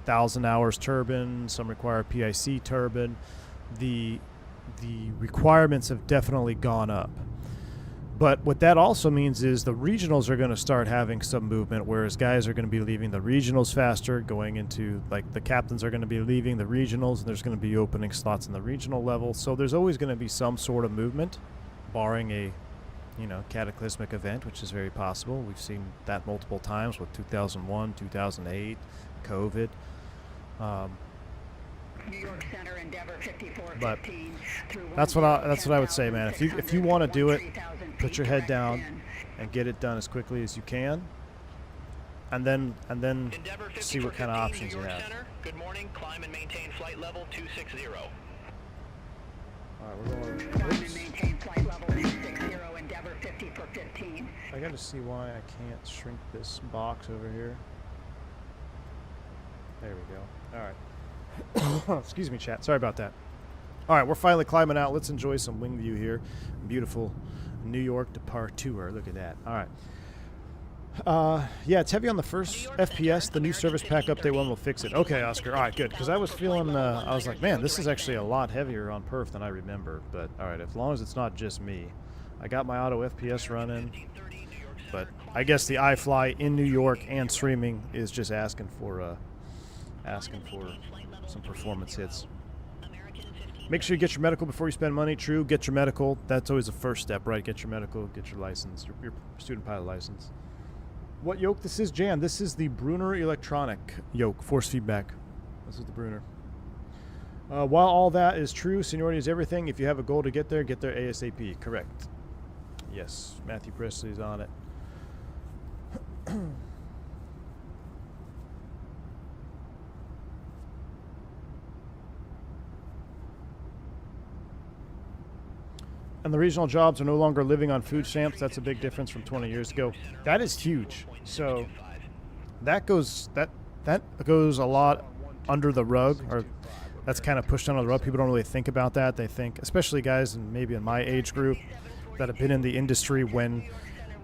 A: 1,000 hours turbine. Some require PIC turbine. The requirements have definitely gone up. But what that also means is the regionals are going to start having some movement, whereas guys are going to be leaving the regionals faster, going into, like, the captains are going to be leaving the regionals, and there's going to be opening slots in the regional level. So there's always going to be some sort of movement, barring a, you know, cataclysmic event, which is very possible. We've seen that multiple times with 2001, 2008, COVID.
G: New York Center, Endeavor 5415
A: But that's what I would say, man. If you want to do it, put your head down and get it done as quickly as you can, and then see what kind of options you have.
C: Good morning. Climb and maintain flight level 260.
A: All right, we're going.
G: Climb and
A: Oops.
G: maintain flight level 260, Endeavor 50 for 15.
A: I got to see why I can't shrink this box over here. There we go. All right. Excuse me, chat. Sorry about that. All right, we're finally climbing out. Let's enjoy some wing view here. Beautiful New York departure. Look at that. All right. Yeah, it's heavy on the first FPS. The new service pack update one will fix it. Okay, Oscar. All right, good. Because I was feeling, I was like, man, this is actually a lot heavier on perf than I remember. But all right, as long as it's not just me. I got my auto FPS running. But I guess the iFly in New York and streaming is just asking for some performance hits. Make sure you get your medical before you spend money. True, get your medical. That's always the first step, right? Get your medical, get your license, your student pilot license. What yoke this is, Jan? This is the Brunner electronic yoke, force feedback. This is the Brunner. While all that is true, seniority is everything. If you have a goal to get there ASAP. Correct. Yes, Matthew Presley's on it. And the regional jobs are no longer living on food stamps. That's a big difference from 20 years ago. That is huge. So that goes a lot under the rug, or that's kind of pushed under the rug. People don't really think about that. They think, especially guys maybe in my age group that have been in the industry, when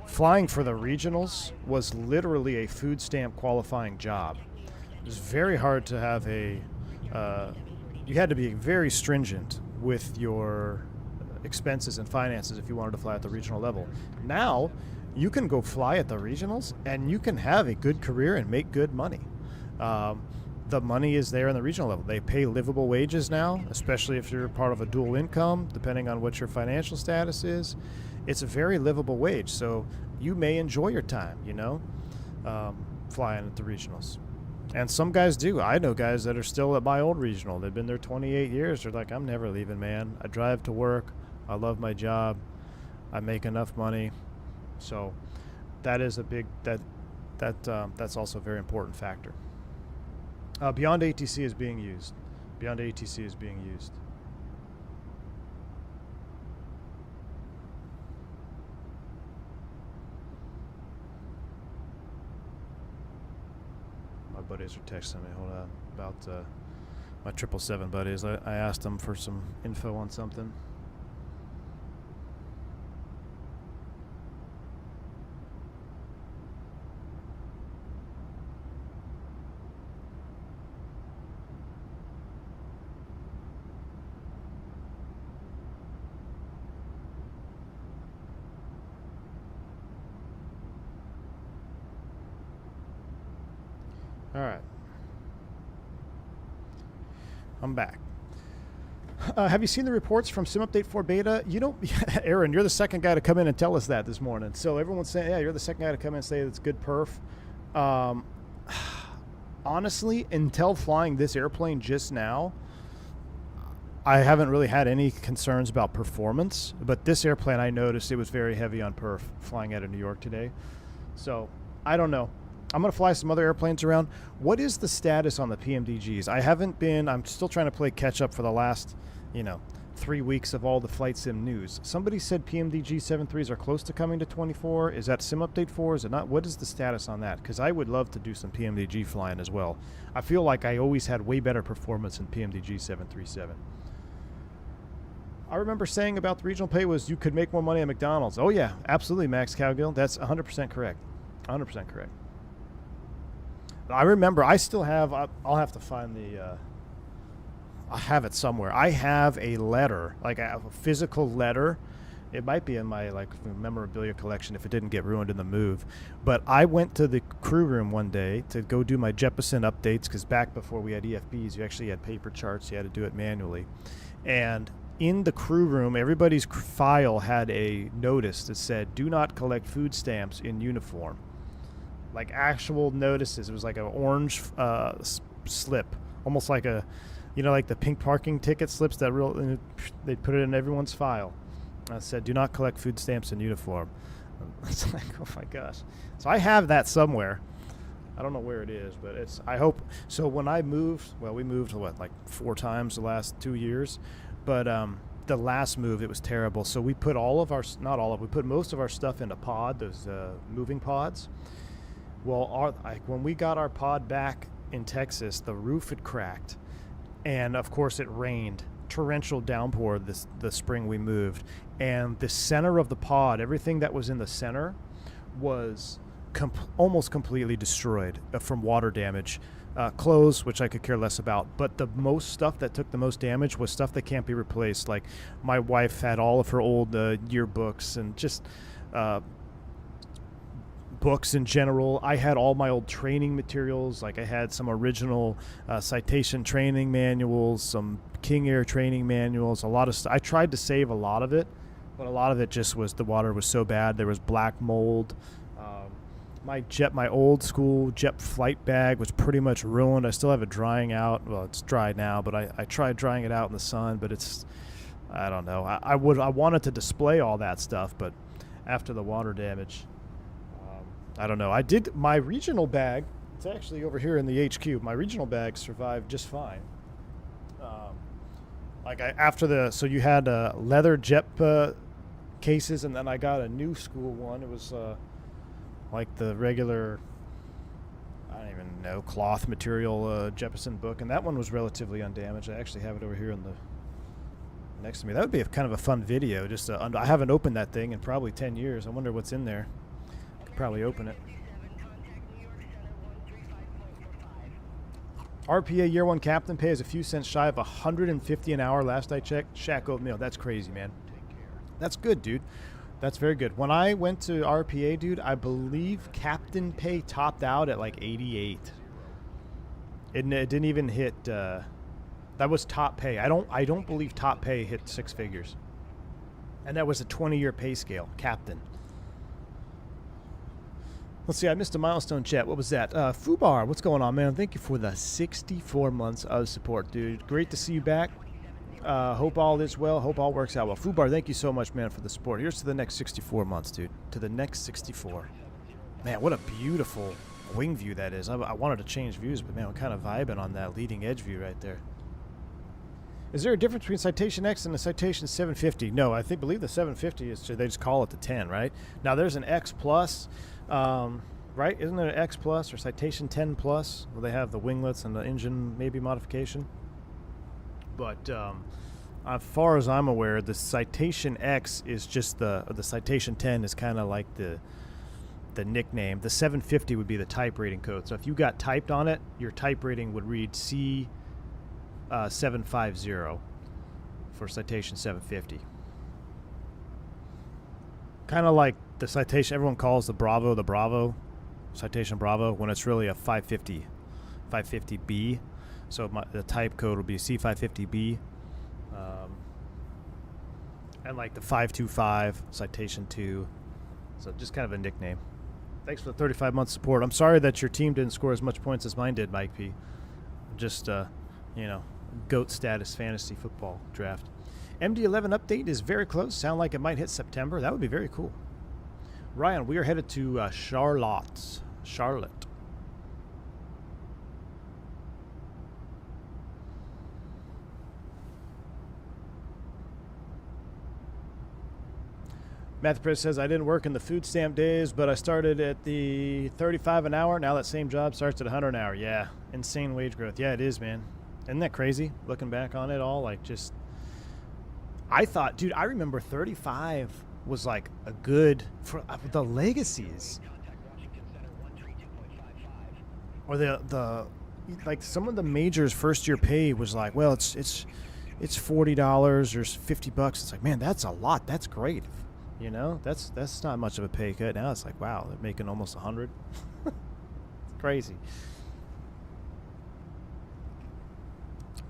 A: flying for the regionals was literally a food stamp qualifying job. It was very hard to have you had to be very stringent with your expenses and finances if you wanted to fly at the regional level. Now you can go fly at the regionals and you can have a good career and make good money. The money is there in the regional level. They pay livable wages now, especially if you're part of a dual income, depending on what your financial status is. It's a very livable wage, so you may enjoy your time, you know, flying at the regionals. And some guys do. I know guys that are still at my old regional. They've been there 28 years. They're like, I'm never leaving, man. I drive to work. I love my job. I make enough money. So that is a big, that's also a very important factor. Beyond ATC is being used. Beyond ATC is being used. My buddies are texting me. Hold on. About my 777 buddies. I asked them for some info on something. All right. I'm back. Have you seen the reports from SimUpdate 4 Beta? You don't, Aaron, you're the second guy to come in and tell us that this morning. So everyone's saying, yeah, you're the second guy to come in and say it's good perf. Honestly, until flying this airplane just now, I haven't really had any concerns about performance. But this airplane, I noticed it was very heavy on perf flying out of New York today. So I don't know. I'm going to fly some other airplanes around. What is the status on the PMDGs? I'm still trying to play catch up for the last, 3 weeks of all the flight sim news. Somebody said PMDG 73s are close to coming to 24. Is that Sim Update 4? Is it not? What is the status on that? Because I would love to do some PMDG flying as well. I feel like I always had way better performance in PMDG 737. I remember saying about the regional pay was you could make more money at McDonald's. Oh yeah, absolutely, Max Cowgill. That's 100% correct. 100% correct. I remember. I still have. I'll have to find the. I have it somewhere. I have a letter, like a physical letter. It might be in my like memorabilia collection if it didn't get ruined in the move. But I went to the crew room one day to go do my Jeppesen updates because back before we had EFBs, you actually had paper charts. You had to do it manually. And in the crew room, everybody's file had a notice that said, "Do not collect food stamps in uniform." Like actual notices. It was like an orange slip, almost like a, like the pink parking ticket slips that they put it in everyone's file. I said, "Do not collect food stamps in uniform." It's like, oh my gosh. So I have that somewhere. I don't know where it is, but it's. I hope so. When I moved, we moved like 4 times the last 2 years, but the last move it was terrible. So we put we put most of our stuff into pod, those moving pods. Well, when we got our pod back in Texas, the roof had cracked, and of course it rained. Torrential downpour the spring we moved, and the center of the pod, everything that was in the center was almost completely destroyed from water damage. Clothes, which I could care less about, but the most stuff that took the most damage was stuff that can't be replaced. Like my wife had all of her old yearbooks and just books in general. I had all my old training materials. Like I had some original citation training manuals, some King Air training manuals, a lot of stuff. I tried to save a lot of it, but a lot of it just was the water was so bad. There was black mold. My old school jet flight bag was pretty much ruined. I still have it drying out. Well, it's dry now, but I tried drying it out in the sun, but I don't know. I wanted to display all that stuff, but after the water damage, I don't know. I did my regional bag. It's actually over here in the HQ. My regional bag survived just fine. So you had leather jet cases, and then I got a new school one. It was like the regular, I don't even know, cloth material Jeppesen book, and that one was relatively undamaged. I actually have it over here next to me. That would be kind of a fun video. Just I haven't opened that thing in probably 10 years. I wonder what's in there. Probably open it. RPA Year 1 Captain pay is a few cents shy of $150 an hour last I checked. Shack oatmeal. That's crazy, man. That's good, dude. That's very good. When I went to RPA, dude, I believe Captain pay topped out at like 88. It didn't even hit. That was top pay. I don't believe top pay hit 6 figures. And that was a 20-year pay scale. Captain. Let's see, I missed a milestone chat. What was that? Fubar, what's going on, man? Thank you for the 64 months of support, dude. Great to see you back. Hope all is well. Hope all works out well. Fubar, thank you so much, man, for the support. Here's to the next 64 months, dude. To the next 64. Man, what a beautiful wing view that is. I wanted to change views, but, man, we're kind of vibing on that leading edge view right there. Is there a difference between Citation X and the Citation 750? No, I believe the 750 is, they just call it the 10, right? Now, there's an X Plus. Right? Isn't there an X Plus or Citation 10 Plus? Where they have the winglets and the engine maybe modification. But as far as I'm aware, the Citation X is just the Citation 10 is kind of like the nickname. The 750 would be the type rating code. So if you got typed on it, your type rating would read C750 for Citation 750. Kind of like the Citation everyone calls the Bravo, Citation Bravo, when it's really a 550B. So the type code will be C550B. And like the 525, Citation 2. So just kind of a nickname. Thanks for the 35-month support. I'm sorry that your team didn't score as much points as mine did, Mike P. Just, GOAT status fantasy football draft. MD-11 update is very close. Sound like it might hit September. That would be very cool. Ryan, we are headed to Charlotte. Matthew Press says, I didn't work in the food stamp days, but I started at the 35 an hour. Now that same job starts at 100 an hour. Yeah, insane wage growth. Yeah, it is, man. Isn't that crazy? Looking back on it all, like just... I thought, dude, I remember 35 was like a good for the legacies. Or the like some of the majors first year pay was like, well, it's $40 or $50. It's like, man, that's a lot. That's great. You know, that's not much of a pay cut. Now it's like, wow, they're making almost 100. It's crazy.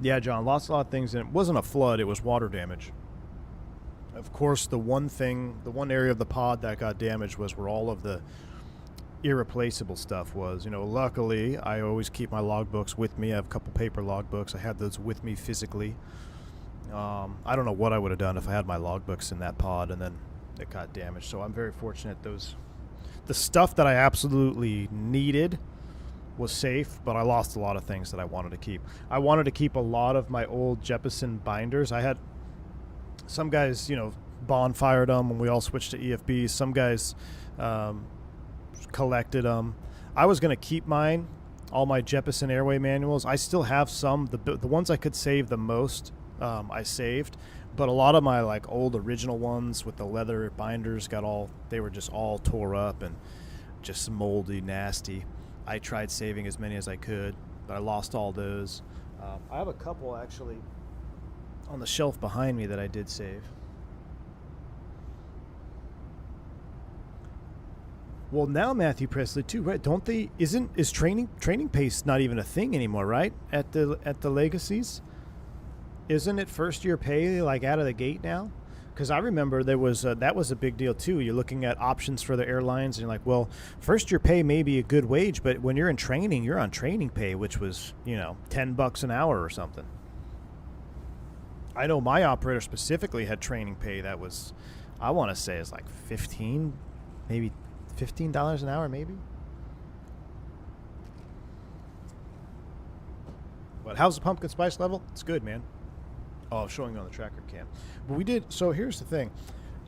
A: Yeah, John, lost a lot of things, and it wasn't a flood, it was water damage. Of course, the one area of the pod that got damaged was where all of the irreplaceable stuff was. You know, luckily, I always keep my logbooks with me. I have a couple paper logbooks. I had those with me physically. I don't know what I would have done if I had my logbooks in that pod and then it got damaged. So I'm very fortunate the stuff that I absolutely needed was safe, but I lost a lot of things that I wanted to keep. I wanted to keep a lot of my old Jeppesen binders. I had some guys, you know, bonfired them when we all switched to EFBs. Some guys collected them. I was going to keep mine, all my Jeppesen Airway manuals. I still have some. The ones I could save the most, I saved. But a lot of my like old original ones with the leather binders they were just all tore up and just moldy, nasty. I tried saving as many as I could, but I lost all those. I have a couple actually on the shelf behind me that I did save. Well, now Matthew Presley too, right? Don't they? Is training pace not even a thing anymore, right? At the legacies, isn't it first year pay like out of the gate now? Because I remember that was a big deal too. You're looking at options for the airlines, and you're like, well, first year pay may be a good wage, but when you're in training, you're on training pay, which was, you know, $10 an hour or something. I know my operator specifically had training pay that was, I want to say, is like $15 an hour, maybe. But how's the pumpkin spice level? It's good, man. Oh, I'm showing you on the tracker cam. But we did. So here's the thing.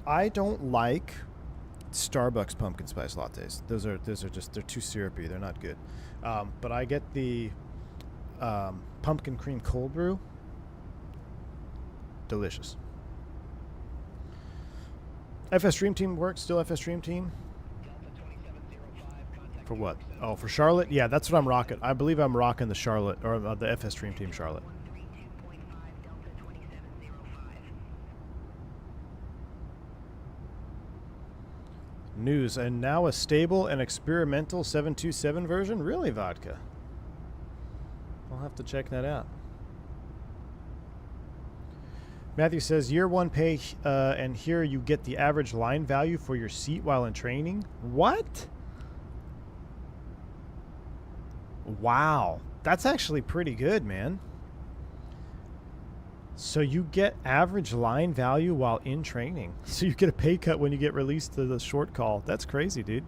A: I don't like Starbucks pumpkin spice lattes. Those are just, they're too syrupy. They're not good. But I get the pumpkin cream cold brew. Delicious. FS Dream Team works. Still FS Dream Team. For what? Oh, for Charlotte? Yeah, that's what I'm rocking. I believe I'm rocking the Charlotte, or the FS Dream Team Charlotte. News, and now a stable and experimental 727 version? Really, Vodka? I'll have to check that out. Matthew says, year one pay, and here you get the average line value for your seat while in training. What? Wow. That's actually pretty good, man. So you get average line value while in training. So you get a pay cut when you get released to the short call. That's crazy, dude.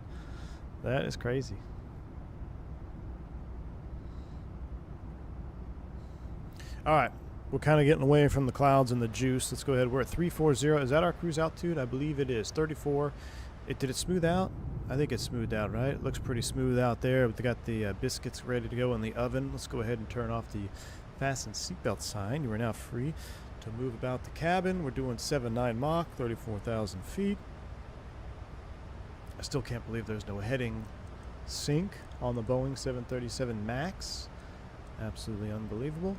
A: That is crazy. All right. We're kind of getting away from the clouds and the juice. Let's go ahead. We're at 340. Is that our cruise altitude? I believe it is. 34. Did it smooth out? I think it's smoothed out, right? It looks pretty smooth out there. They got the biscuits ready to go in the oven. Let's go ahead and turn off the fasten seatbelt sign. You are now free to move about the cabin. We're doing 7.9 Mach, 34,000 feet. I still can't believe there's no heading sync on the Boeing 737 MAX. Absolutely unbelievable.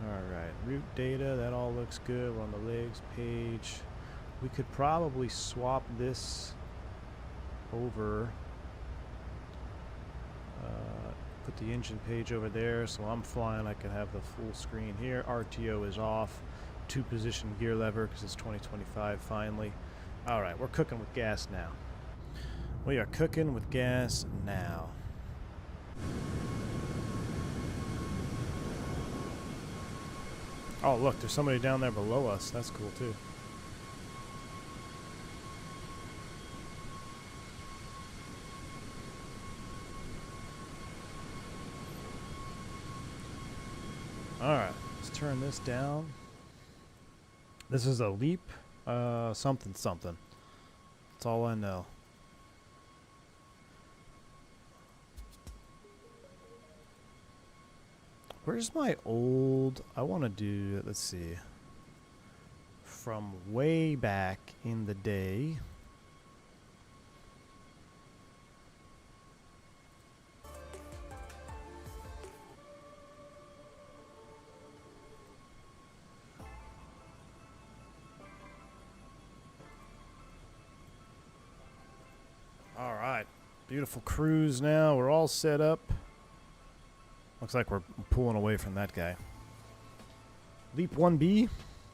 A: All right, route data, that all looks good. We're on the legs page. We could probably swap this over. Put the engine page over there, so I'm flying. I can have the full screen here. RTO is off. 2-position gear lever because it's 2025 finally. All right, we're cooking with gas now. We are cooking with gas now. Oh, look, there's somebody down there below us. That's cool, too. All right, let's turn this down. This is a Leap something. That's all I know. Where's my old... I want to do... Let's see. from way back in the day. All right, beautiful cruise now. We're all set up. Looks like we're pulling away from that guy. Leap 1B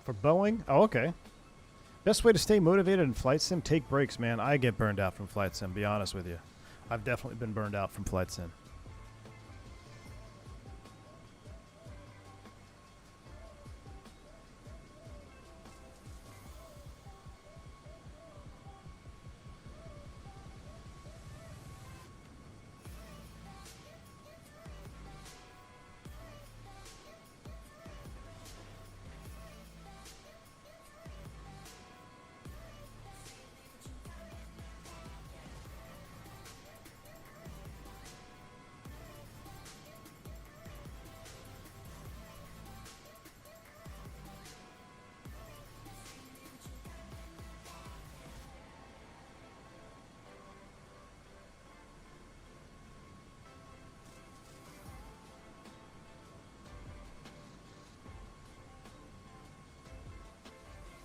A: for Boeing. Oh, okay. Best way to stay motivated in flight sim? Take breaks, man. I get burned out from flight sim, be honest with you. I've definitely been burned out from flight sim.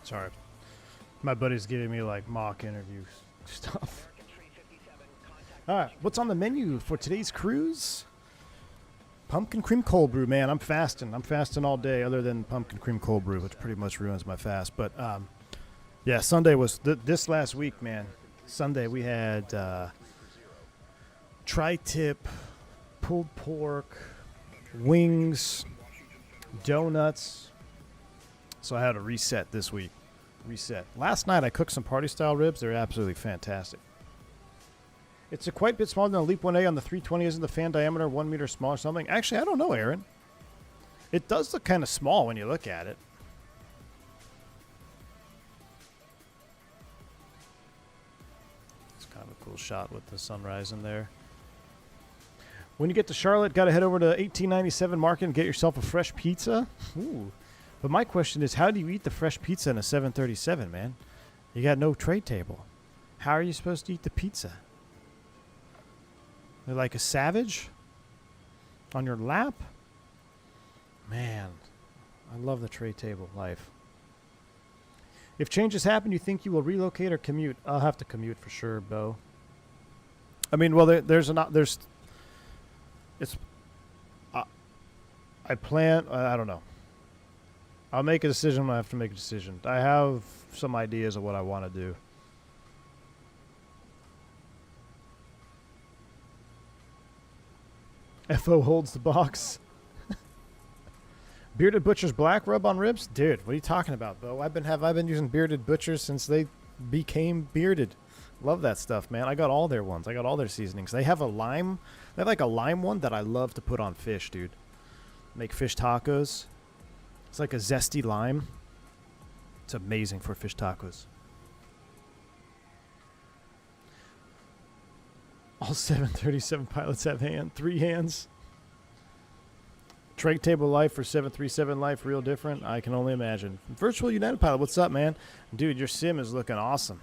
A: Sorry. My buddy's giving me like mock interview stuff. Alright, what's on the menu for today's cruise? Pumpkin cream cold brew, man. I'm fasting. I'm fasting all day other than pumpkin cream cold brew, which pretty much ruins my fast. But yeah, Sunday was this last week, man. Sunday we had tri-tip, pulled pork, wings, donuts. So I had a reset this week. Reset. Last night I cooked some party style ribs. They're absolutely fantastic. It's a quite bit smaller than a Leap 1A on the 320. Isn't the fan diameter 1 meter small or something? Actually, I don't know, Aaron. It does look kind of small when you look at it. It's kind of a cool shot with the sunrise in there. When you get to Charlotte, got to head over to 1897 Market and get yourself a fresh pizza. Ooh. But my question is, how do you eat the fresh pizza in a 737, man? You got no tray table. How are you supposed to eat the pizza? You're like a savage? On your lap? Man, I love the tray table life. If changes happen, you think you will relocate or commute? I'll have to commute for sure, Bo. I mean, well, I plan, I don't know. I'll make a decision when I have to make a decision. I have some ideas of what I want to do. FO holds the box. Bearded Butcher's black rub on ribs? Dude, what are you talking about, Bo? I've been using Bearded Butchers since they became bearded. Love that stuff, man. I got all their ones. I got all their seasonings. They have a lime. They have like a lime one that I love to put on fish, dude. Make fish tacos. It's like a zesty lime. It's amazing for fish tacos. All 737 pilots have 3 hands. Tray table life for 737 life, real different. I can only imagine. Virtual United Pilot, what's up, man? Dude, your sim is looking awesome.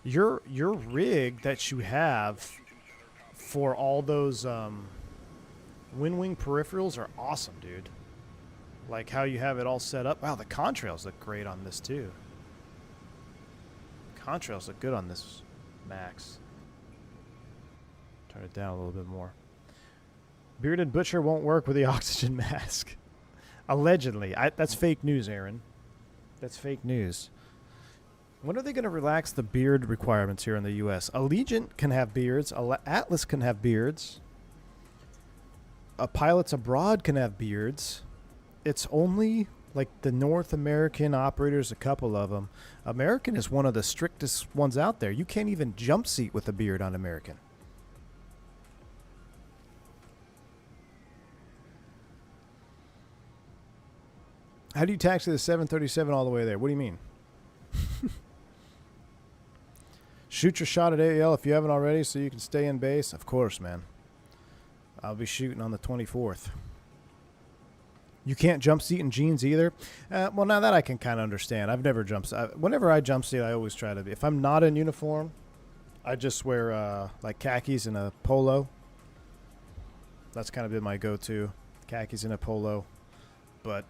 A: Your rig that you have for all those wind wing peripherals are awesome, dude. Like how you have it all set up. Wow, the contrails look great on this too. Contrails look good on this Max. Turn it down a little bit more. Bearded Butcher won't work with the oxygen mask. Allegedly. That's fake news, Aaron. That's fake news. When are they going to relax the beard requirements here in the U.S.? Allegiant can have beards. Atlas can have beards. Pilots abroad can have beards. It's only like the North American operators, a couple of them. American is one of the strictest ones out there. You can't even jump seat with a beard on American. How do you taxi the 737 all the way there? What do you mean? Shoot your shot at AEL if you haven't already so you can stay in base. Of course, man. I'll be shooting on the 24th. You can't jump seat in jeans either. Well, now that I can kind of understand. I've never jumped. Whenever I jump seat, I always try to be. If I'm not in uniform, I just wear like khakis and a polo. That's kind of been my go-to, khakis and a polo. But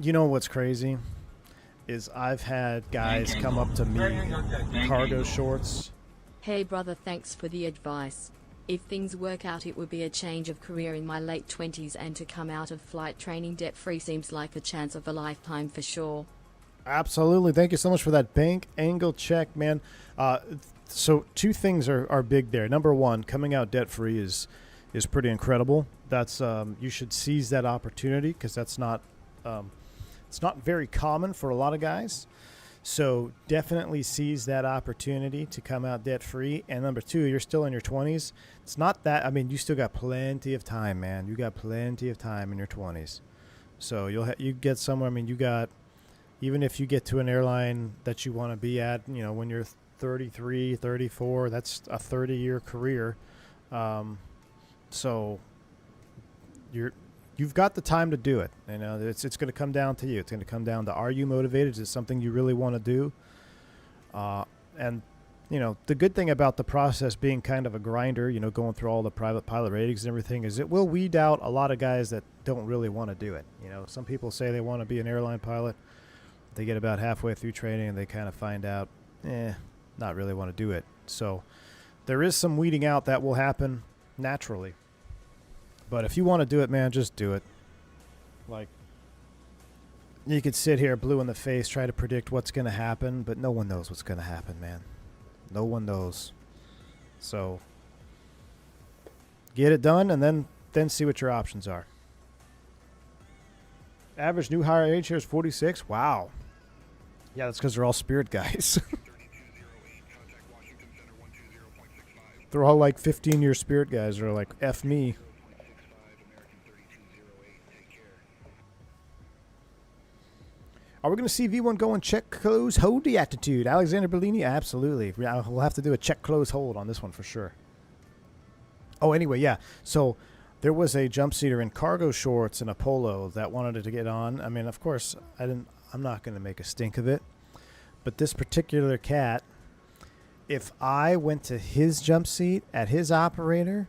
A: you know what's crazy is I've had guys come up to me in cargo shorts.
I: Hey brother, thanks for the advice. If things work out, it would be a change of career in my late 20s, and to come out of flight training debt-free seems like a chance of a lifetime for sure.
A: Absolutely. Thank you so much for that bank angle check, man. So two things are big there. Number one, coming out debt-free is pretty incredible. That's you should seize that opportunity, because that's not it's not very common for a lot of guys. So definitely seize that opportunity to come out debt-free. And number two, you're still in your 20s. It's not that, I mean, you still got plenty of time, man. You got plenty of time in your 20s. So you get somewhere. I mean, you got, even if you get to an airline that you want to be at, you know, when you're 33, 34, that's a 30-year career. So you've got the time to do it. You know, it's going to come down to you. It's going to come down to, are you motivated? Is it something you really want to do? And, you know, the good thing about the process being kind of a grinder, you know, going through all the private pilot ratings and everything, is it will weed out a lot of guys that don't really want to do it. You know, some people say they want to be an airline pilot. They get about halfway through training and they kind of find out, not really want to do it. So there is some weeding out that will happen naturally. But if you want to do it, man, just do it. Like, you could sit here blue in the face, try to predict what's going to happen, but no one knows what's going to happen, man. No one knows. So get it done, and then see what your options are. Average new hire age here is 46. Wow. Yeah, that's because they're all Spirit guys. They're all like 15-year Spirit guys. They're like, F me. Are we going to see V1 go and check, close, hold the attitude? Alexander Bellini? Absolutely. We'll have to do a check, close, hold on this one for sure. Oh, anyway, yeah. So there was a jump seater in cargo shorts and a polo that wanted to get on. I mean, of course, I'm not going to make a stink of it. But this particular cat, if I went to his jump seat at his operator,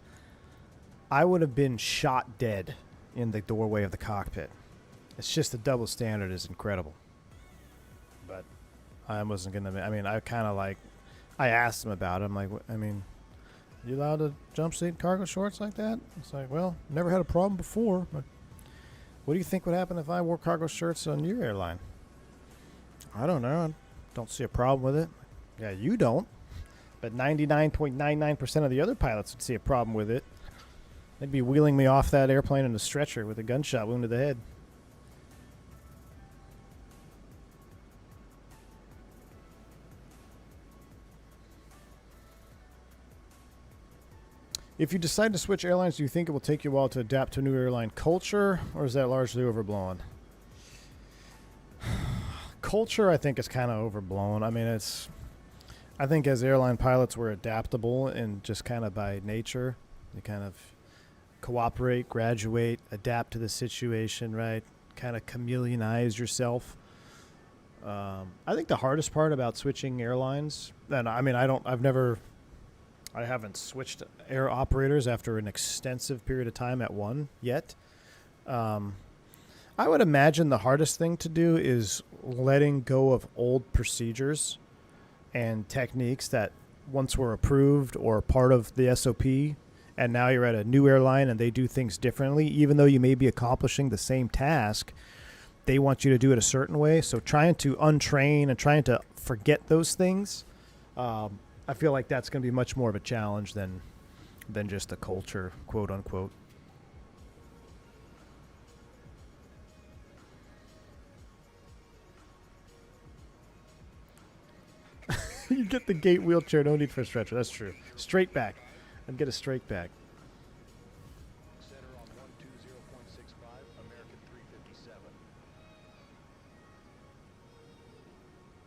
A: I would have been shot dead in the doorway of the cockpit. It's just the double standard is incredible. But I wasn't going to, I mean, I kind of like, I asked him about it. I'm like, I mean, you allowed to jump seat in cargo shorts like that? It's like, well, never had a problem before. But what do you think would happen if I wore cargo shorts on your airline? I don't know. I don't see a problem with it. Yeah, you don't. But 99.99% of the other pilots would see a problem with it. They'd be wheeling me off that airplane in a stretcher with a gunshot wound to the head. If you decide to switch airlines, do you think it will take you a while to adapt to a new airline culture, or is that largely overblown? Culture, I think, is kind of overblown. I mean, I think as airline pilots, we're adaptable and just kind of by nature. You kind of cooperate, graduate, adapt to the situation, right? Kind of chameleonize yourself. I think the hardest part about switching airlines, and I mean, I haven't switched air operators after an extensive period of time at one yet. I would imagine the hardest thing to do is letting go of old procedures and techniques that once were approved or part of the SOP, and now you're at a new airline and they do things differently. Even though you may be accomplishing the same task, they want you to do it a certain way. So trying to untrain and trying to forget those things, I feel like that's going to be much more of a challenge than just the culture, quote unquote. You get the gate wheelchair, no need for a stretcher. That's true. Straight back. And get a straight back.
F: Center on 120.65, American 357.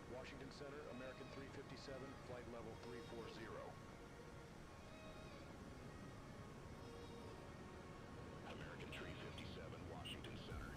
F: Washington Center, American 357, flight level 340.
D: American 357, Washington Center.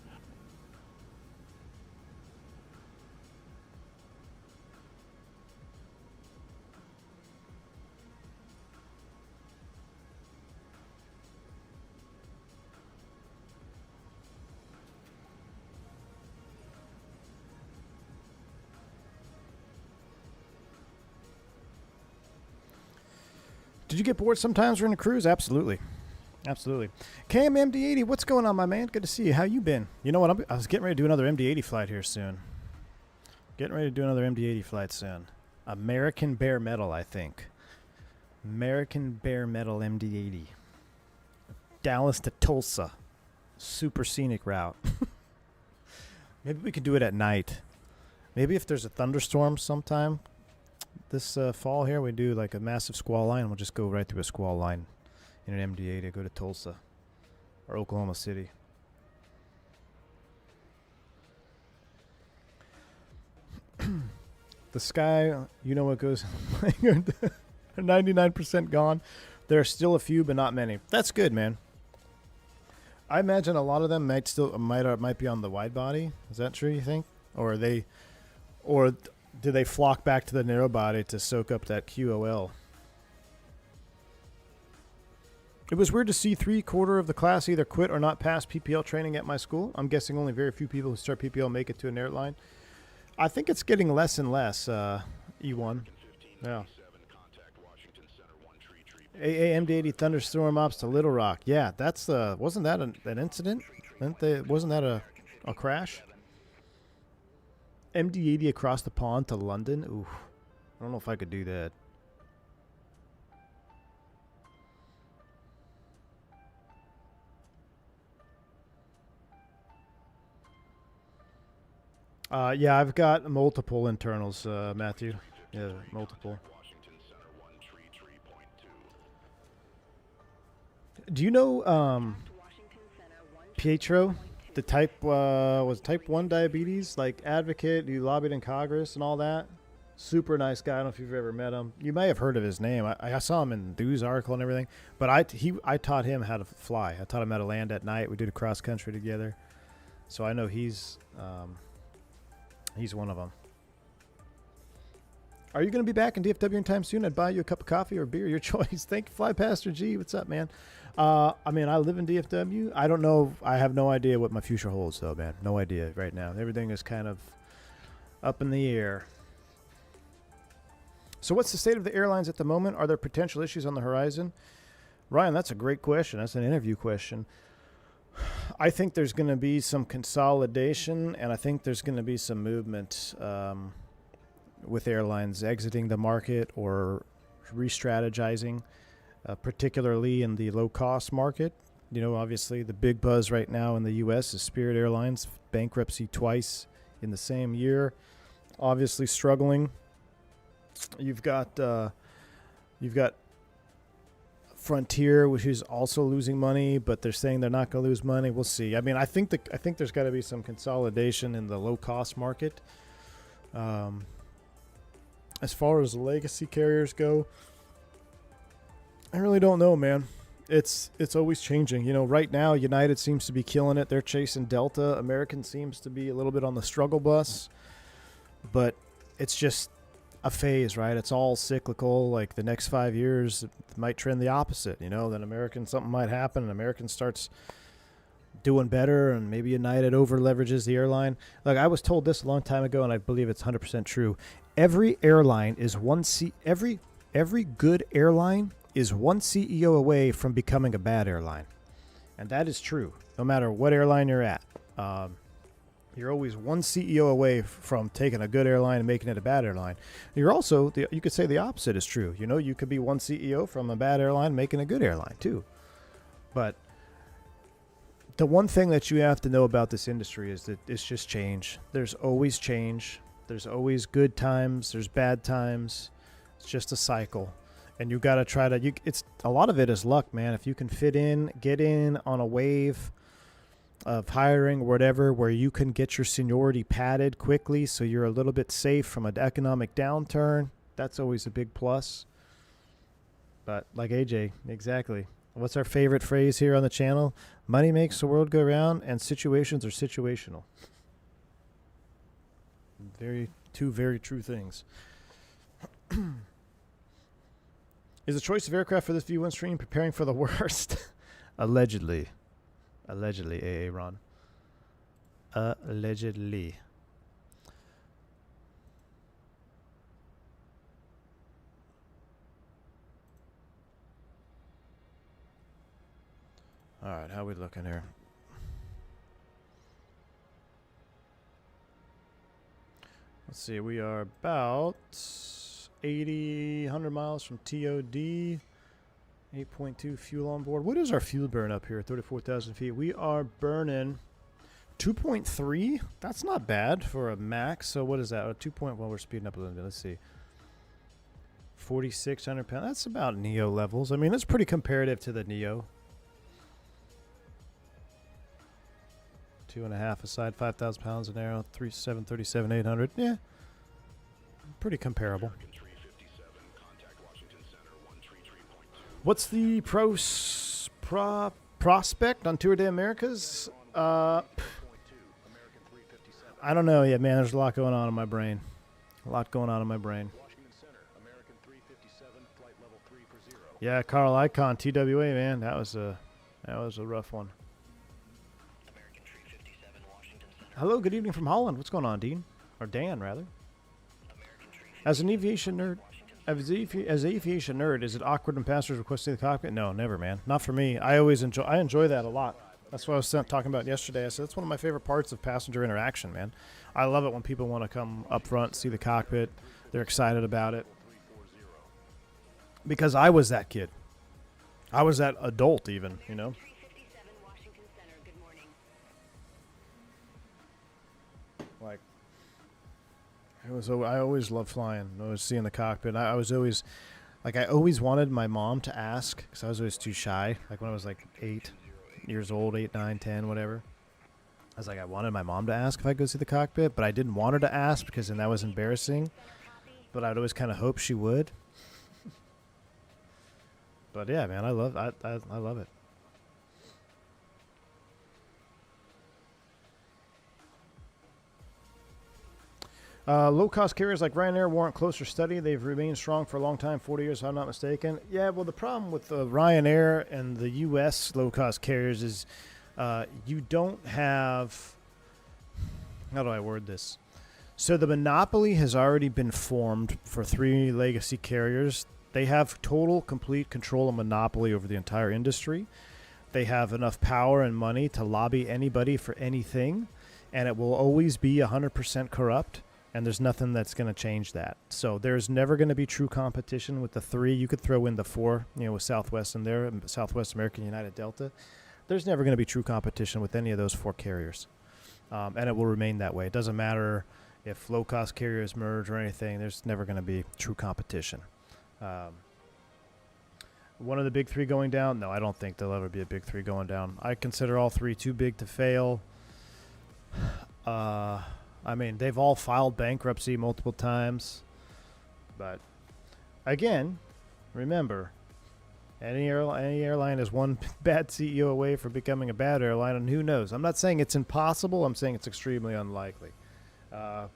A: Did you get bored sometimes during a cruise? Absolutely. Absolutely. Cam MD80, what's going on, my man? Good to see you. How you been? You know what? I was getting ready to do another MD80 flight here soon. Getting ready to do another MD80 flight soon. American Bare Metal, I think. American Bare Metal MD80. Dallas to Tulsa. Super scenic route. Maybe we could do it at night. Maybe if there's a thunderstorm sometime this fall here, we do like a massive squall line. We'll just go right through a squall line in an MD-80 to go to Tulsa or Oklahoma City. The sky, you know what goes 99% gone. There are still a few, but not many. That's good, man. I imagine a lot of them might be on the wide body. Is that true, you think? Or do they flock back to the narrow body to soak up that QOL? It was weird to see 3/4 of the class either quit or not pass PPL training at my school. I'm guessing only very few people who start PPL make it to an airline. I think it's getting less and less, E1. Yeah. AAMD-80 thunderstorm ops to Little Rock. Yeah, that's wasn't that an incident? Wasn't that a crash? MD-80 across the pond to London. Ooh, I don't know if I could do that. Yeah, I've got multiple internals, Matthew. Yeah, multiple. Do you know Pietro, the type 1 diabetes, like advocate who lobbied in Congress and all that? Super nice guy. I don't know if you've ever met him. You may have heard of his name. I saw him in the news article and everything. But I taught him how to fly. I taught him how to land at night. We did a cross country together. So I know he's one of them. Are you going to be back in DFW anytime soon? I'd buy you a cup of coffee or beer, your choice. Thank you, Fly Pastor G. What's up, man? I mean, I live in DFW. I don't know. I have no idea what my future holds, though, man. No idea right now. Everything is kind of up in the air. So what's the state of the airlines at the moment? Are there potential issues on the horizon? Ryan, that's a great question. That's an interview question. I think there's going to be some consolidation, and I think there's going to be some movement with airlines exiting the market or re-strategizing, particularly in the low-cost market. You know, obviously the big buzz right now in the U.S. is Spirit Airlines, bankruptcy twice in the same year, obviously struggling. You've got Frontier, which is also losing money, but they're saying they're not going to lose money. We'll see. I mean, I think there's got to be some consolidation in the low-cost market. As far as the legacy carriers go, I really don't know, man. It's always changing. You know, right now United seems to be killing it. They're chasing Delta. American seems to be a little bit on the struggle bus, but it's just a phase, right? It's all cyclical. Like the next 5 years it might trend the opposite, you know. Then something might happen and American starts doing better, and maybe United over leverages the airline. Like I was told this a long time ago, and I believe it's 100% true. Every airline is every good airline is one CEO away from becoming a bad airline. And that is true. No matter what airline you're at. You're always one CEO away from taking a good airline and making it a bad airline. You're also, you could say the opposite is true. You know, you could be one CEO from a bad airline making a good airline too. But the one thing that you have to know about this industry is that it's just change. There's always change. There's always good times. There's bad times. It's just a cycle. And you got to try to, it's a lot of it is luck, man. If you can get in on a wave of hiring or whatever, where you can get your seniority padded quickly so you're a little bit safe from an economic downturn, that's always a big plus. But like AJ, exactly. What's our favorite phrase here on the channel? Money makes the world go round, and situations are situational. Two very true things. Is the choice of aircraft for this V1 stream preparing for the worst? Allegedly, AA Ron. Allegedly. All right, how we looking here? Let's see, we are about 100 miles from TOD. 8.2 fuel on board. What is our fuel burn up here at 34,000 feet? We are burning 2.3. That's not bad for a max. So what is that? 2.1. We're speeding up a little bit. Let's see. 4,600 pounds. That's about Neo levels. I mean, that's pretty comparative to the Neo. 2.5 aside, 5,000 pounds an arrow. 37, 800. Yeah, pretty comparable. What's the prospect on Tour de Americas? I don't know yet, man. There's a lot going on in my brain. Yeah, Carl Icon, TWA, man. That was a rough one. Hello, good evening from Holland. What's going on, Dean? Or Dan, rather. As an aviation nerd, is it awkward when passengers request to see the cockpit? No, never, man. Not for me. I enjoy that a lot. That's what I was talking about yesterday. I said that's one of my favorite parts of passenger interaction, man. I love it when people want to come up front, see the cockpit. They're excited about it. Because I was that kid. I was that adult even, you know. Like, I always loved flying. I was seeing the cockpit. I was always, like, I always wanted my mom to ask, because I was always too shy. Like, when I was, like, 8 years old, 8, 9, 10, whatever. I was like, I wanted my mom to ask if I could go see the cockpit, but I didn't want her to ask, because then that was embarrassing. But I'd always kind of hope she would. But, yeah, man, I love it. Low-cost carriers like Ryanair warrant closer study. They've remained strong for a long time, 40 years, if I'm not mistaken. Yeah, well, the problem with Ryanair and the U.S. low-cost carriers is you don't have... How do I word this? So the monopoly has already been formed for 3 legacy carriers. They have total, complete control and monopoly over the entire industry. They have enough power and money to lobby anybody for anything, and it will always be 100% corrupt. And there's nothing that's going to change that. So there's never going to be true competition with the 3. You could throw in the 4, you know, with Southwest in there, Southwest American, United Delta. There's never going to be true competition with any of those 4 carriers. And it will remain that way. It doesn't matter if low-cost carriers merge or anything. There's never going to be true competition. One of the big 3 going down? No, I don't think there'll ever be a big 3 going down. I consider all 3 too big to fail. I mean, they've all filed bankruptcy multiple times. But, again, remember, any airline is one bad CEO away from becoming a bad airline, and who knows? I'm not saying it's impossible. I'm saying it's extremely unlikely.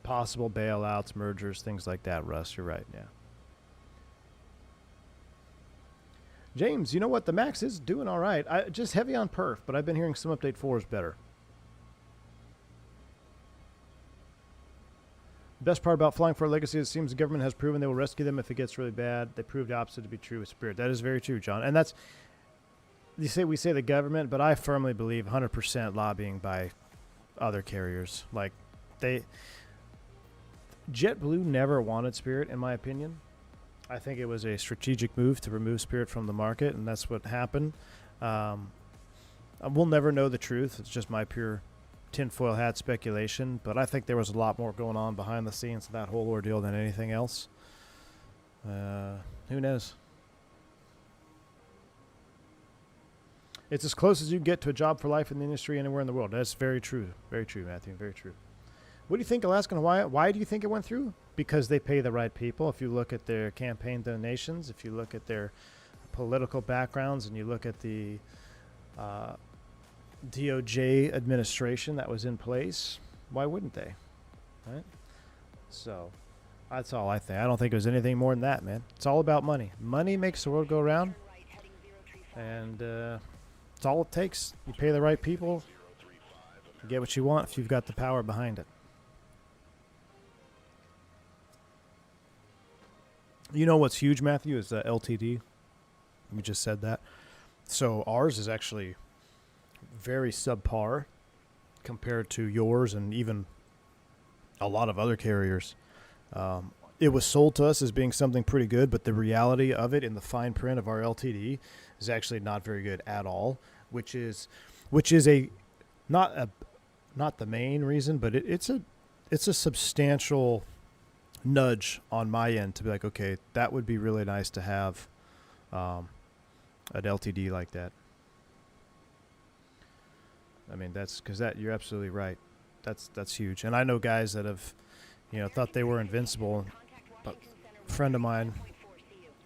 A: Possible bailouts, mergers, things like that, Russ. You're right, yeah. James, you know what? The Max is doing all right. Just heavy on perf, but I've been hearing some update 4 is better. Best part about flying for a legacy, it seems the government has proven they will rescue them if it gets really bad. They proved the opposite to be true with Spirit. That is very true, John. And that's, we say the government, but I firmly believe 100% lobbying by other carriers. Like, JetBlue never wanted Spirit, in my opinion. I think it was a strategic move to remove Spirit from the market, and that's what happened. We'll never know the truth. It's just my pure tinfoil hat speculation, but I think there was a lot more going on behind the scenes of that whole ordeal than anything else. Who knows? It's as close as you get to a job for life in the industry anywhere in the world. That's very true. Very true, Matthew. Very true. What do you think, Alaska and Hawaii? Why do you think it went through? Because they pay the right people. If you look at their campaign donations, if you look at their political backgrounds, and you look at the DOJ administration that was in place, why wouldn't they? Right? So that's all I think. I don't think it was anything more than that, man. It's all about money. Money makes the world go around, and it's all it takes. You pay the right people, you get what you want if you've got the power behind it. You know what's huge, Matthew, is LTD. We just said that. So ours is actually very subpar compared to yours and even a lot of other carriers. It was sold to us as being something pretty good, but the reality of it in the fine print of our LTD is actually not very good at all, which is not the main reason, but it's a substantial nudge on my end to be like, okay, that would be really nice to have an LTD like that. I mean, that's because you're absolutely right. That's huge. And I know guys that have, thought they were invincible. But a friend of mine,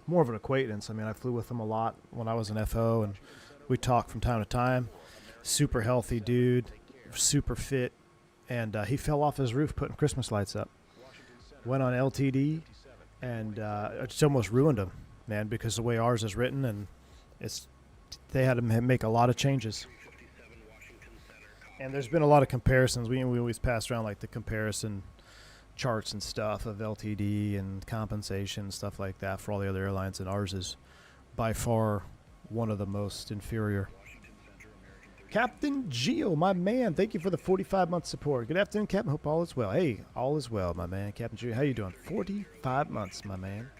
A: more of an acquaintance. I mean, I flew with him a lot when I was an FO, and we talked from time to time. Super healthy dude, super fit, and he fell off his roof putting Christmas lights up. Went on LTD, and it's almost ruined him, man, because the way ours is written, and they had to make a lot of changes. And there's been a lot of comparisons. We always pass around like the comparison charts and stuff of LTD and compensation and stuff like that for all the other airlines, and ours is by far one of the most inferior. Captain Geo, my man, thank you for the 45-month support. Good afternoon, Captain. Hope all is well. Hey, all is well, my man. Captain Geo, how you doing? 45 months, my man.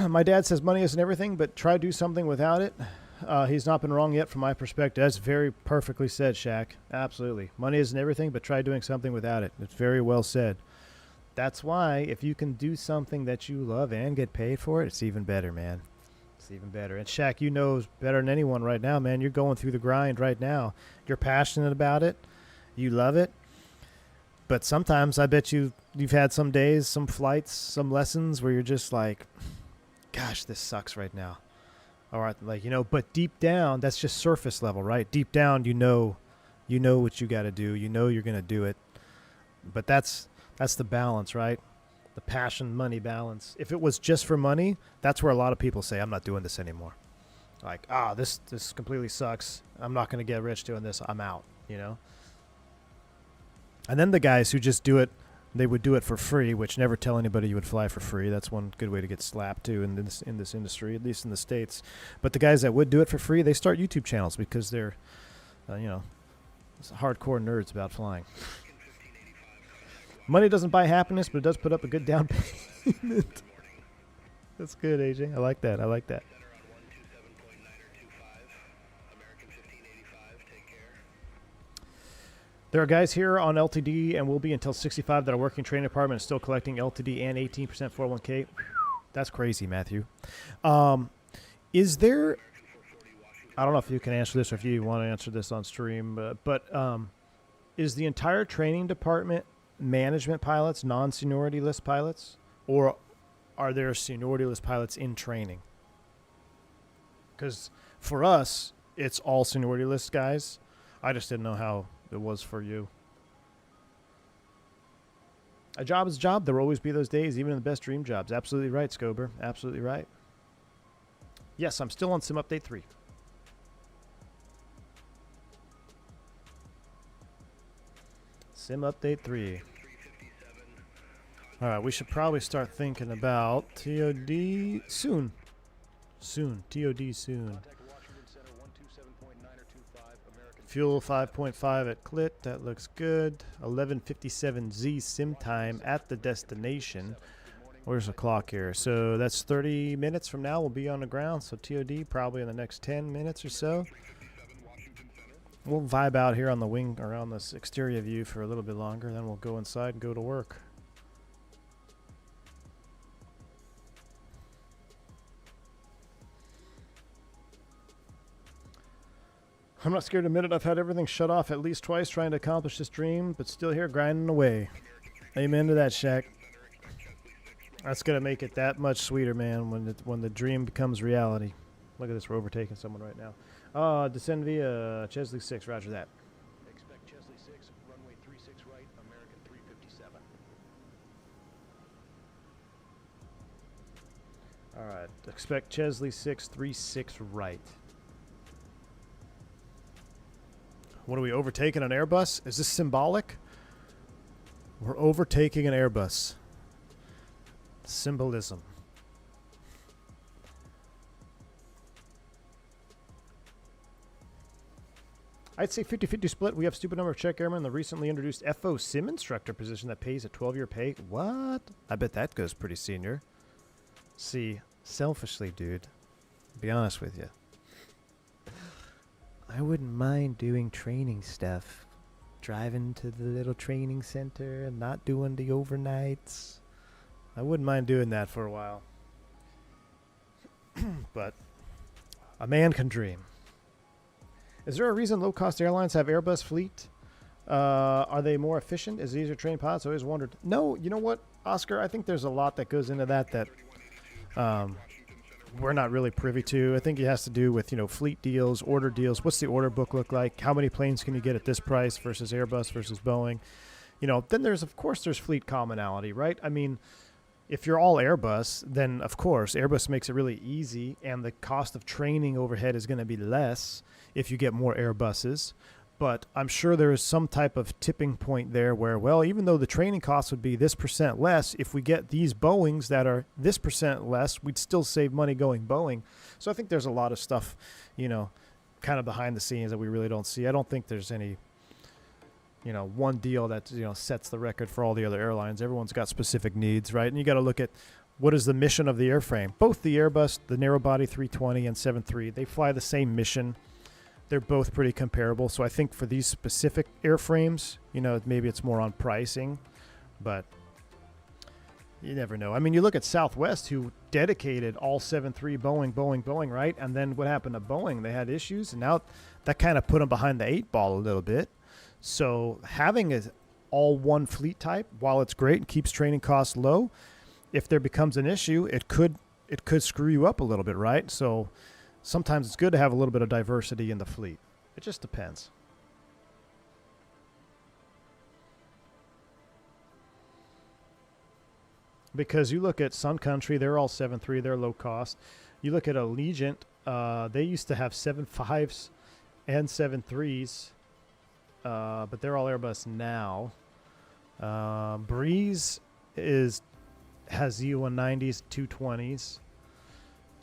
A: My dad says money isn't everything, but try to do something without it. He's not been wrong yet from my perspective. That's very perfectly said, Shaq. Absolutely. Money isn't everything, but try doing something without it. It's very well said. That's why if you can do something that you love and get paid for it, it's even better, man. It's even better. And Shaq, you know better than anyone right now, man. You're going through the grind right now. You're passionate about it. You love it. But sometimes I bet you've had some days, some flights, some lessons where you're just like, gosh, this sucks right now. All right, but deep down, that's just surface level, right? Deep down, you know what you got to do. You know you're going to do it. But that's the balance, right? The passion, money balance. If it was just for money, that's where a lot of people say, I'm not doing this anymore. Like, this completely sucks. I'm not going to get rich doing this. I'm out, And then the guys who just do it, they would do it for free, which never tell anybody you would fly for free. That's one good way to get slapped, too, in this industry, at least in the States. But the guys that would do it for free, they start YouTube channels because they're, hardcore nerds about flying. Money doesn't buy happiness, but it does put up a good down payment. That's good, AJ. I like that. There are guys here on LTD and will be until 65 that are working training department and still collecting LTD and 18% 401k. That's crazy, Matthew. Is there, I don't know if you can answer this or if you want to answer this on stream, but is the entire training department management pilots, non-seniority list pilots, or are there seniority list pilots in training? Because for us, it's all seniority list guys. I just didn't know how it was for you. A job is a job. There will always be those days, even in the best dream jobs. Absolutely right, Scober. Absolutely right. Yes, I'm still on Sim Update 3. Sim Update 3. All right, we should probably start thinking about TOD soon. TOD soon. Fuel 5.5 at Clit. That looks good. 11:57Z sim time at the destination. Where's the clock here? So that's 30 minutes from now. We'll be on the ground. So TOD probably in the next 10 minutes or so. We'll vibe out here on the wing around this exterior view for a little bit longer. Then we'll go inside and go to work. I'm not scared to admit it. I've had everything shut off at least twice trying to accomplish this dream, but still here grinding away. Amen to that, Shaq. That's going to make it that much sweeter, man, when the dream becomes reality. Look at this. We're overtaking someone right now. Descend via Chesley 6. Roger that.
F: Expect Chesley 6, runway 36 right, American 357.
A: All right. Expect Chesley 6, 36 right. What are we overtaking an Airbus? Is this symbolic? We're overtaking an Airbus. Symbolism. I'd say 50-50 split. We have stupid number of check airmen in the recently introduced FO sim instructor position that pays a 12-year pay. What? I bet that goes pretty senior. See, selfishly, dude, be honest with you, I wouldn't mind doing training stuff. Driving to the little training center and not doing the overnights. I wouldn't mind doing that for a while. But a man can dream. Is there a reason low-cost airlines have Airbus fleet? Are they more efficient? Is it easier to train pilots? I always wondered. No, you know what, Oscar? I think there's a lot that goes into that we're not really privy to. I think it has to do with, fleet deals, order deals. What's the order book look like? How many planes can you get at this price versus Airbus versus Boeing? Then there's fleet commonality, right? I mean, if you're all Airbus, then of course Airbus makes it really easy, and the cost of training overhead is going to be less if you get more Airbuses. But I'm sure there is some type of tipping point there where, well, even though the training costs would be this % less, if we get these Boeings that are this % less, we'd still save money going Boeing. So I think there's a lot of stuff, kind of behind the scenes that we really don't see. I don't think there's any, one deal that, sets the record for all the other airlines. Everyone's got specific needs, right? And you got to look at what is the mission of the airframe. Both the Airbus, the narrow-body 320 and 73, they fly the same mission. They're both pretty comparable. So I think for these specific airframes, maybe it's more on pricing, but you never know. I mean, you look at Southwest, who dedicated all 73 Boeing, right? And then what happened to Boeing? They had issues, and now that kind of put them behind the 8-ball a little bit. So having an all one fleet type, while it's great and keeps training costs low, if there becomes an issue, it could screw you up a little bit, right? So sometimes it's good to have a little bit of diversity in the fleet. It just depends. Because you look at Sun Country, they're all 7.3, they're low cost. You look at Allegiant, they used to have 7.5s and 7.3s, but they're all Airbus now. Breeze has E190s, 220s.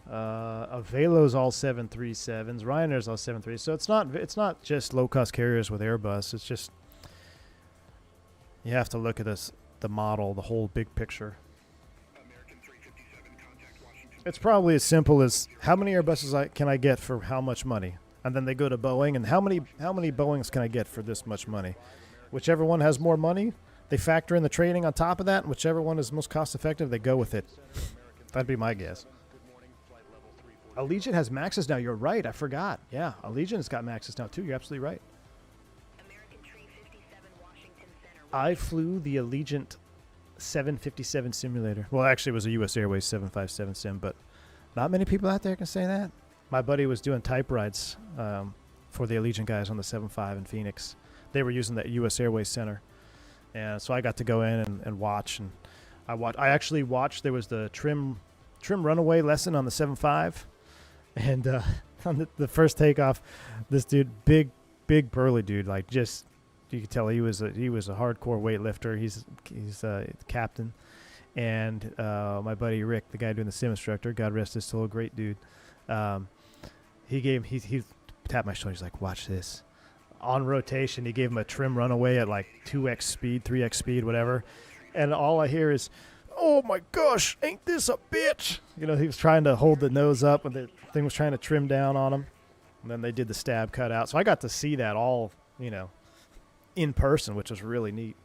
A: Avelo's all 737s. Ryanair's all 737s. So it's not just low-cost carriers with Airbus. It's just you have to look at the model, the whole big picture. It's probably as simple as how many Airbuses can I get for how much money, and then they go to Boeing, and how many Boeings can I get for this much money? Whichever one has more money, they factor in the training on top of that, and whichever one is most cost-effective, they go with it. That'd be my guess. Allegiant has Maxes now. You're right. I forgot. Yeah, Allegiant's got Maxes now, too. You're absolutely right. I flew the Allegiant 757 simulator. Well, actually, it was a U.S. Airways 757 sim, but not many people out there can say that. My buddy was doing type rides for the Allegiant guys on the 75 in Phoenix. They were using the U.S. Airways Center. And so I got to go in and watch. And I actually watched. There was the trim runaway lesson on the 75. And on the first takeoff, this dude, big burly dude, like just you could tell he was a hardcore weightlifter. He's captain, and my buddy Rick, the guy doing the sim instructor, God rest his soul, great dude. He tapped my shoulder. He's like, "Watch this." On rotation, he gave him a trim runaway at like 2x speed, 3x speed, whatever, and all I hear is, "Oh my gosh, ain't this a bitch?" He was trying to hold the nose up, and the thing was trying to trim down on him. And then they did the stab cut out. So I got to see that all, in person, which was really neat.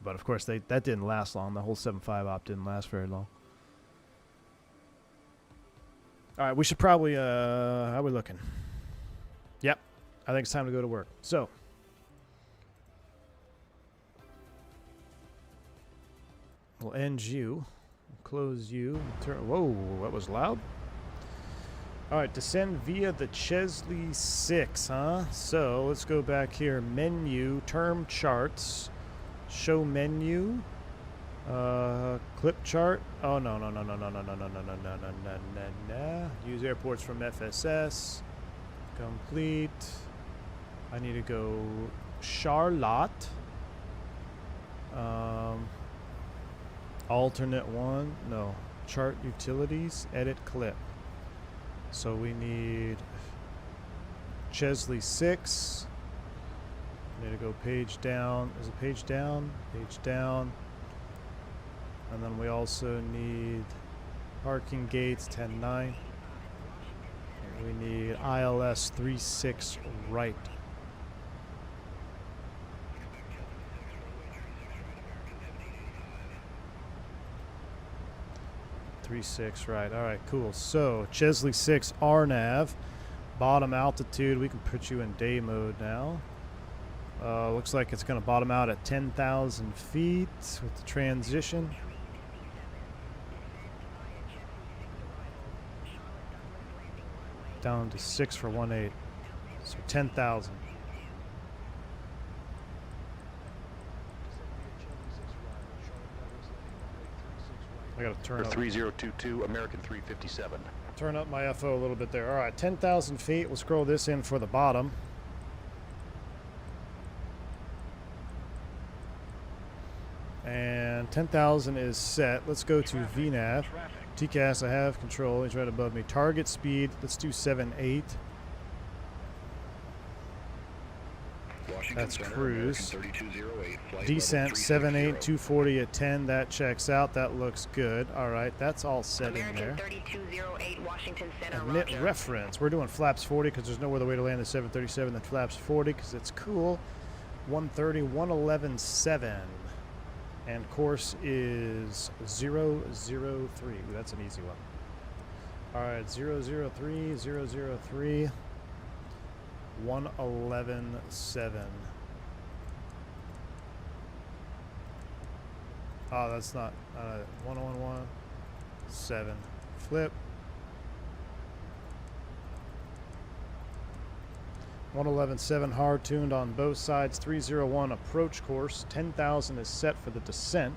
A: But of course, that didn't last long. The whole 7.5 op didn't last very long. All right, we should probably, how are we looking? Yep, I think it's time to go to work. So, we'll end you, close you, whoa, that was loud. All right, descend via the Chesley 6, huh? So let's go back here. Menu, term charts, show menu, clip chart. Oh, no. Use airports from FSS. Complete. I need to go Charlotte. Alternate one. No. Chart utilities. Edit clip. So we need Chesley 6. Need to go page down. Is it page down? Page down. And then we also need parking gates 10-9. We need ILS 36 right. Three six right. All right, cool. So Chesley 6 RNAV, bottom altitude. We can put you in day mode now. Looks like it's going to bottom out at 10,000 feet with the transition. Down to 6 for 18. So 10,000. I gotta turn up
F: 3022, American 357.
A: Turn up my FO a little bit there. All right, 10,000 feet. We'll scroll this in for the bottom. And 10,000 is set. Let's go to VNAV. TCAS, I have control. He's right above me. Target speed, let's do 7-8. That's cruise. Descent 7-8, 240 at 10. That checks out. That looks good. All right, that's all set in there.
E: 3208 Washington Center.
A: Emit reference. We're doing flaps 40 because there's no other way to land the 737 than flaps 40 because it's cool. 130, 111.7. And course is 003. Ooh, that's an easy one. All right, 003, 003, 111.7. Oh, that's not 111.7. Flip. 111.7 hard tuned on both sides. 301 approach course. 10,000 is set for the descent.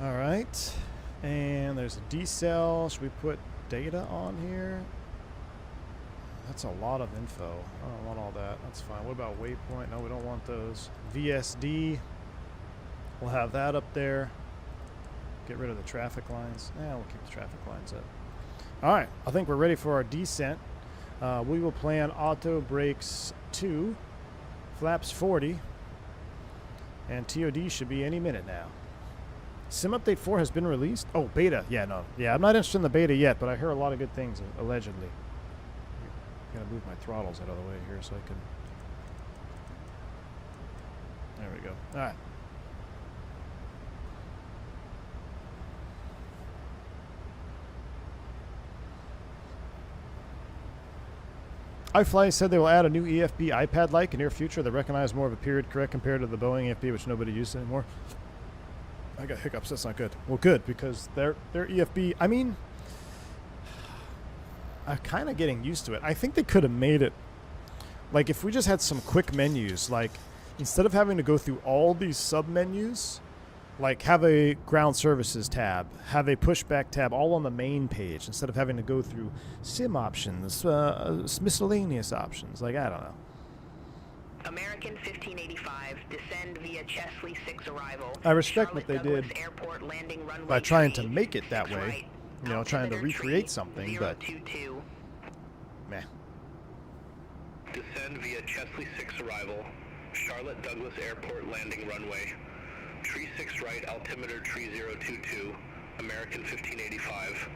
A: All right, and there's a decel. Should we put data on here? That's a lot of info. I don't want all that. That's fine. What about waypoint? No, we don't want those. VSD. We'll have that up there. Get rid of the traffic lines. We'll keep the traffic lines up. All right, I think we're ready for our descent. We will plan auto brakes 2, flaps 40, and TOD should be any minute now. Sim Update 4 has been released. Oh, beta. Yeah, no. Yeah, I'm not interested in the beta yet, but I hear a lot of good things, allegedly. I'm going to move my throttles out of the way here so I can... There we go. All right. iFly said they will add a new EFB iPad-like in near future that recognize more of a period correct compared to the Boeing EFB, which nobody uses anymore. I got hiccups. That's not good. Well, good, because their EFB, I mean, I'm kind of getting used to it. I think they could have made it, like, if we just had some quick menus, like, instead of having to go through all these sub-menus, like, have a ground services tab, have a pushback tab all on the main page instead of having to go through sim options, miscellaneous options. Like, I don't know.
E: American 1585, descend via Chesley 6 arrival.
A: I respect what they did
E: Airport, landing runway
A: by trying to
E: 3,
A: make it that way.
E: right.
A: You know, trying to recreate something, but
E: 022.
A: meh.
C: Descend via Chesley 6 arrival. Charlotte Douglas Airport landing runway. Tree 6 right, altimeter tree 022. American 1585.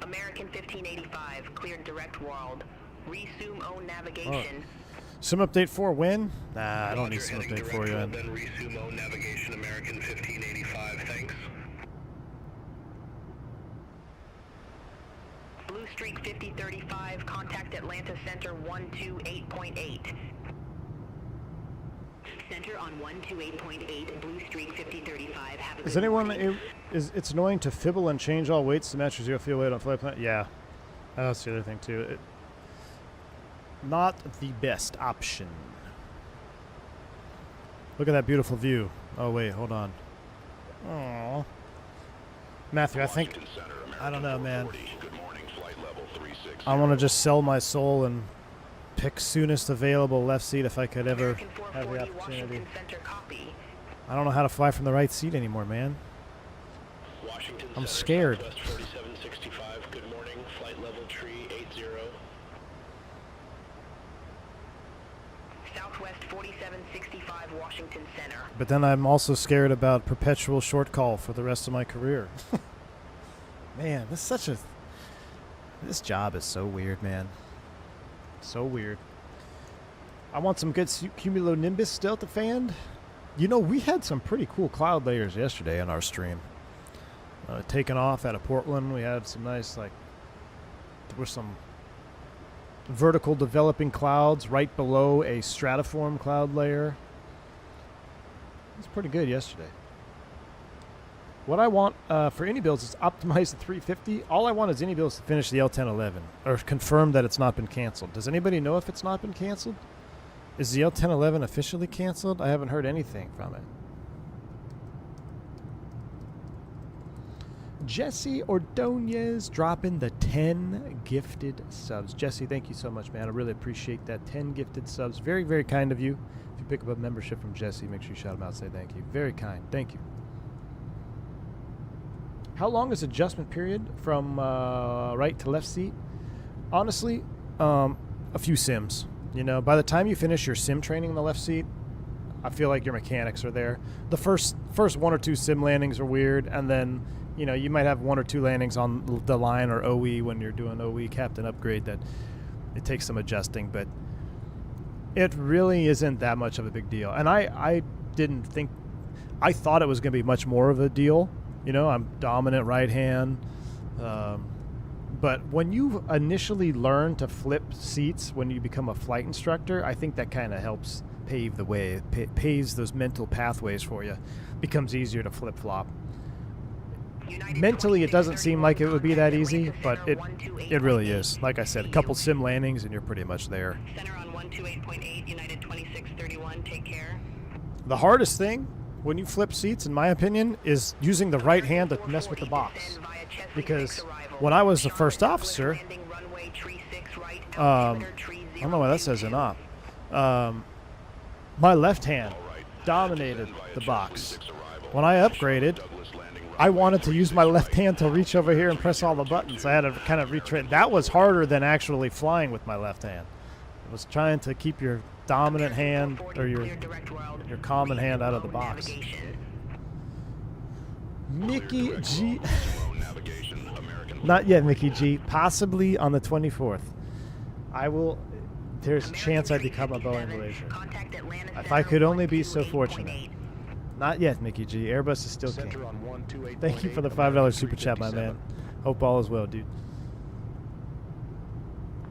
E: American 1585, cleared direct world. Resume own navigation.
A: Sim Update 4 when? Nah, I don't need
C: Roger,
A: Sim
C: heading
A: Update 4
C: direct
A: yet.
C: world, then resume own navigation, American 1585. Thanks.
E: Blue Streak 5035, contact Atlanta Center 128.8. Center on 128.8, Blue Streak 5035. Have a
A: Is
E: good
A: anyone
E: morning.
A: it's annoying to fibble and change all weights to match your zero fuel weight on flight plan? Yeah, that's the other thing too. Not the best option. Look at that beautiful view. Oh wait, hold on. Oh, Matthew, I think I don't know, man. I want to just sell my soul and pick soonest available left seat if I could ever have the opportunity. I don't know how to fly from the right seat anymore, man. I'm scared.
E: Southwest 4765 Washington Center.
A: But then I'm also scared about perpetual short call for the rest of my career. Man, this job is so weird, man. So weird. I want some good cumulonimbus stealth fan. You know, we had some pretty cool cloud layers yesterday on our stream. Taking off out of Portland, we had some nice, like, there were some vertical developing clouds right below a stratiform cloud layer. It's pretty good yesterday. What I want for any builds is optimize the 350. All I want is any builds to finish the L1011 or confirm that it's not been canceled. Does anybody know if it's not been canceled? Is the L1011 officially canceled? I haven't heard anything from it. Jesse Ordonez dropping the 10 gifted subs. Jesse, thank you so much, man. I really appreciate that. 10 gifted subs. Very, very kind of you. If you pick up a membership from Jesse, make sure you shout him out and say thank you. Very kind. Thank you. How long is adjustment period from right to left seat? Honestly, a few sims. You know, by the time you finish your sim training in the left seat, I feel like your mechanics are there. The first one or two sim landings are weird, and then, you know, you might have one or two landings on the line or OE when you're doing OE captain upgrade that it takes some adjusting, but it really isn't that much of a big deal. And I thought it was going to be much more of a deal. You know, I'm dominant right hand. But when you initially learn to flip seats when you become a flight instructor, I think that kind of helps pave the way. It paves those mental pathways for you. Becomes easier to flip-flop. Mentally, it doesn't seem like it would be that easy, but it really is. Like I said, a couple sim landings and you're pretty much there.
E: Center on 128.8, United 2631, take care.
A: The hardest thing when you flip seats, in my opinion, is using the right hand to mess with the box. Because when I was the first officer, I don't know why that says an op. My left hand dominated the box. When I upgraded, I wanted to use my left hand to reach over here and press all the buttons. I had to kind of retrain. That was harder than actually flying with my left hand. I was trying to keep your dominant hand or your common hand out of the box. Mickey G. Not yet, Mickey G. Possibly on the 24th. I will. There's a chance I become a Boeing Malaysia. If I could only be so fortunate. Not yet, Mickey G. Airbus is still king. Thank you for the $5 super chat, my man. Hope all is well, dude.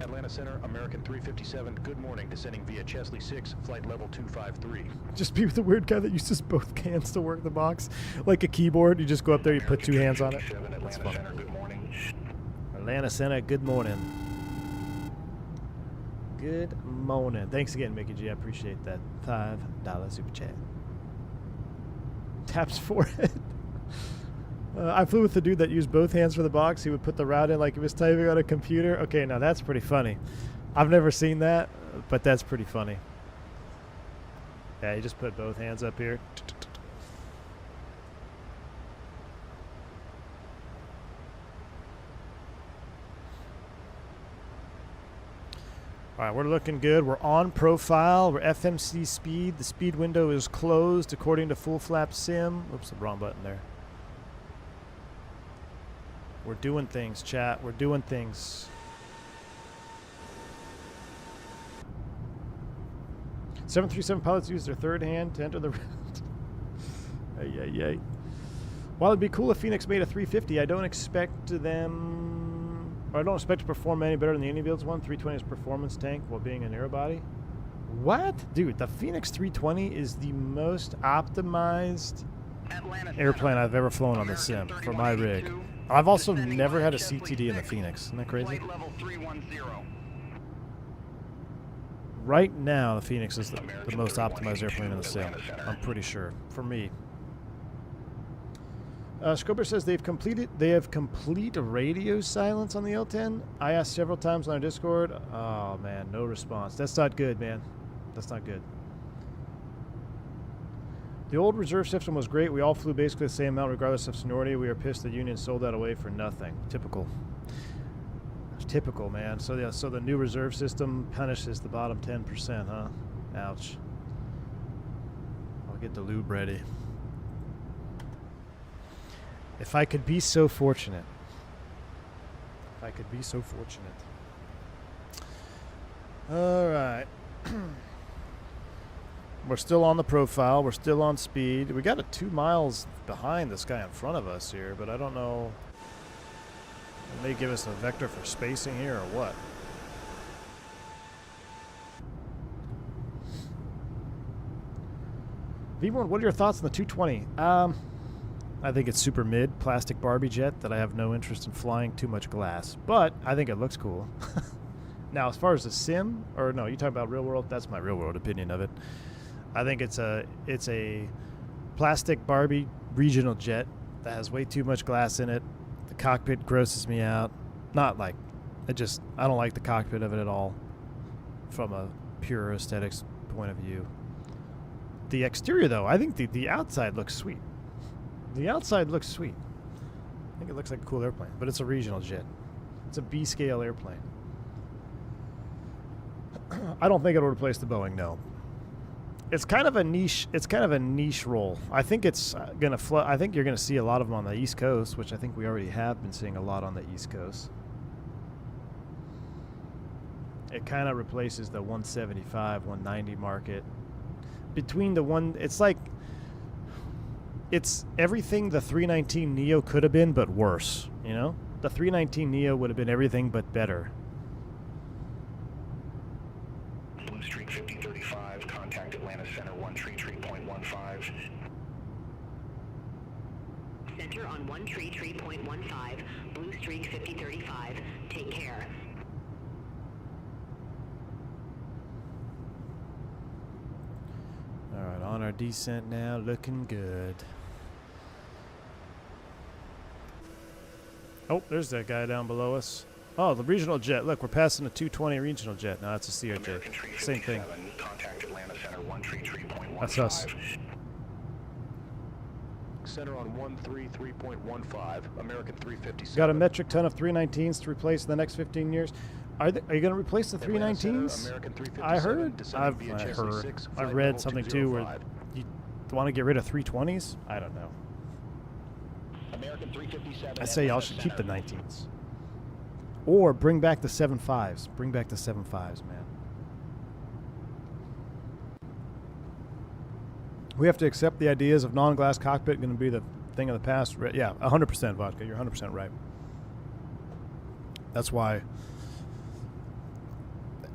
F: Atlanta Center, American 357, good morning, descending via Chesley 6, flight level 253.
A: Just be with the weird guy that uses both hands to work the box. Like a keyboard, you just go up there, you put two hands on it. That's fun. Atlanta Center, good morning. Good morning. Thanks again, Mickey G. I appreciate that $5 super chat. Taps forehead. I flew with the dude that used both hands for the box. He would put the route in like he was typing on a computer. Okay, now that's pretty funny. I've never seen that, but that's pretty funny. Yeah, he just put both hands up here. All right, we're looking good. We're on profile. We're FMC speed. The speed window is closed according to Full Flap Sim. Oops, the wrong button there. We're doing things, chat. We're doing things. .737 pilots use their third hand to enter the route. Ay. While it'd be cool if Fenix made a 350, I don't expect to perform any better than the Indy Builds one. 320's performance tank while being an aerobody. What? Dude, the Fenix 320 is the most optimized airplane I've ever flown on the sim for my rig. I've also never had a CTD in the Fenix. Isn't that crazy? Right now, the Fenix is the most optimized airplane in the sim. I'm pretty sure. For me. Scoper says they have complete radio silence on the L10. I asked several times on our Discord. Oh man, no response. That's not good, man. That's not good. The old reserve system was great. We all flew basically the same amount regardless of seniority. We are pissed the union sold that away for nothing. Typical. Typical, man. So the new reserve system punishes the bottom 10%, huh? Ouch. I'll get the lube ready. If I could be so fortunate. If I could be so fortunate. All right. We're still on the profile. We're still on speed. We got it 2 miles behind this guy in front of us here, but I don't know. It may give us a vector for spacing here or what. V1, what are your thoughts on the 220? I think it's super mid, plastic Barbie jet that I have no interest in flying too much glass, but I think it looks cool. Now, as far as the sim, or no, you talking about real world? That's my real world opinion of it. I think it's a plastic Barbie regional jet that has way too much glass in it. The cockpit grosses me out. Not like, I don't like the cockpit of it at all from a pure aesthetics point of view. The exterior, though, I think the outside looks sweet. The outside looks sweet. I think it looks like a cool airplane, but it's a regional jet. It's a B-scale airplane. I don't think it'll replace the Boeing, no. It's kind of a niche. It's kind of a niche role. I think it's gonna. I think you're gonna see a lot of them on the East Coast, which I think we already have been seeing a lot on the East Coast. It kind of replaces the 175, 190 market. Between the one, it's like it's everything the 319 Neo could have been, but worse. You know, the 319 Neo would have been everything but better.
C: Blue Streak 5035, contact Atlanta Center 133.15.
E: Center on 133.15, Blue Streak 5035. Take care.
A: All right, on our descent now, looking good. Oh, there's that guy down below us. Oh, the regional jet. Look, we're passing a 220 regional jet. No, that's a CRJ. Same thing.
C: Contact Atlanta Center 133.15.
A: That's us.
F: Center on 133.15, American 357.
A: Got a metric ton of 319s to replace in the next 15 years. Are you going to replace the 319s? I heard. I've read something too where you want to get rid of 320s. I don't know.
C: American 357.
A: I say y'all should keep the 19s, or bring back the 75s. Bring back the 75s, man. We have to accept the ideas of non-glass cockpit going to be the thing of the past. Yeah, 100% vodka. You're 100% right. That's why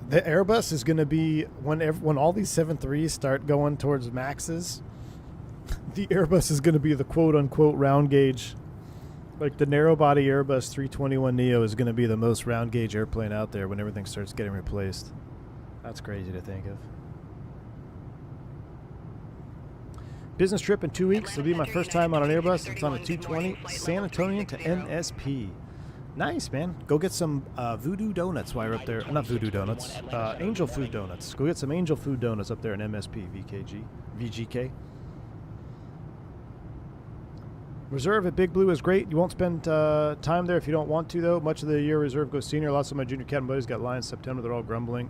A: the Airbus is going to be when all these 7.3s start going towards Maxes. The Airbus is going to be the quote-unquote round gauge. Like the narrow-body Airbus 321 Neo is going to be the most round gauge airplane out there when everything starts getting replaced. That's crazy to think of. Business trip in 2 weeks. It'll be my first time on an Airbus. It's on a 220 San Antonio to MSP. Nice, man. Go get some Voodoo Donuts while you're up there. Not Voodoo Donuts. Angel Food Donuts. Go get some Angel Food Donuts up there in MSP, VGK. Reserve at Big Blue is great. You won't spend time there if you don't want to, though. Much of the year reserve goes senior. Lots of my junior captain buddies got lines September. They're all grumbling.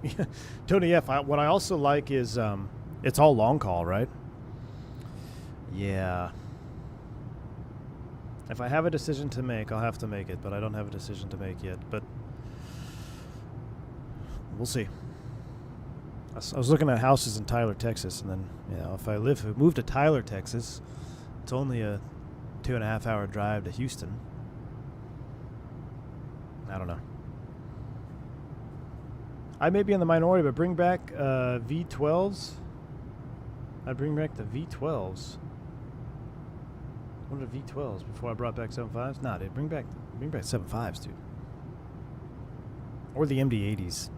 A: Tony F., what I also like is it's all long call, right? Yeah. If I have a decision to make, I'll have to make it, but I don't have a decision to make yet. But we'll see. I was looking at houses in Tyler, Texas, and then, you know, if I move to Tyler, Texas, it's only a 2.5 hour drive to Houston. I don't know. I may be in the minority, but bring back V12s. I'd bring back the V12s. What are the V12s before I brought back 75s? Nah, dude, bring back 75s, dude. Or the MD-80s.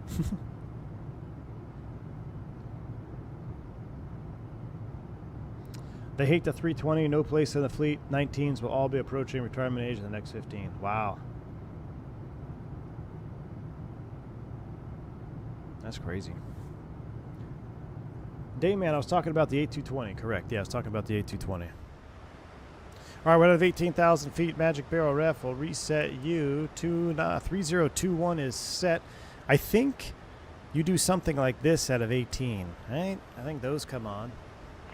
A: They hate the 320, no place in the fleet. 19s will all be approaching retirement age in the next 15. Wow. That's crazy. Dayman, I was talking about the A220, correct. Yeah, I was talking about the A220. All right, we're at 18,000 feet. Magic Barrel Ref will reset you to 3021 is set. I think You do something like this out of 18, right? I think those come on.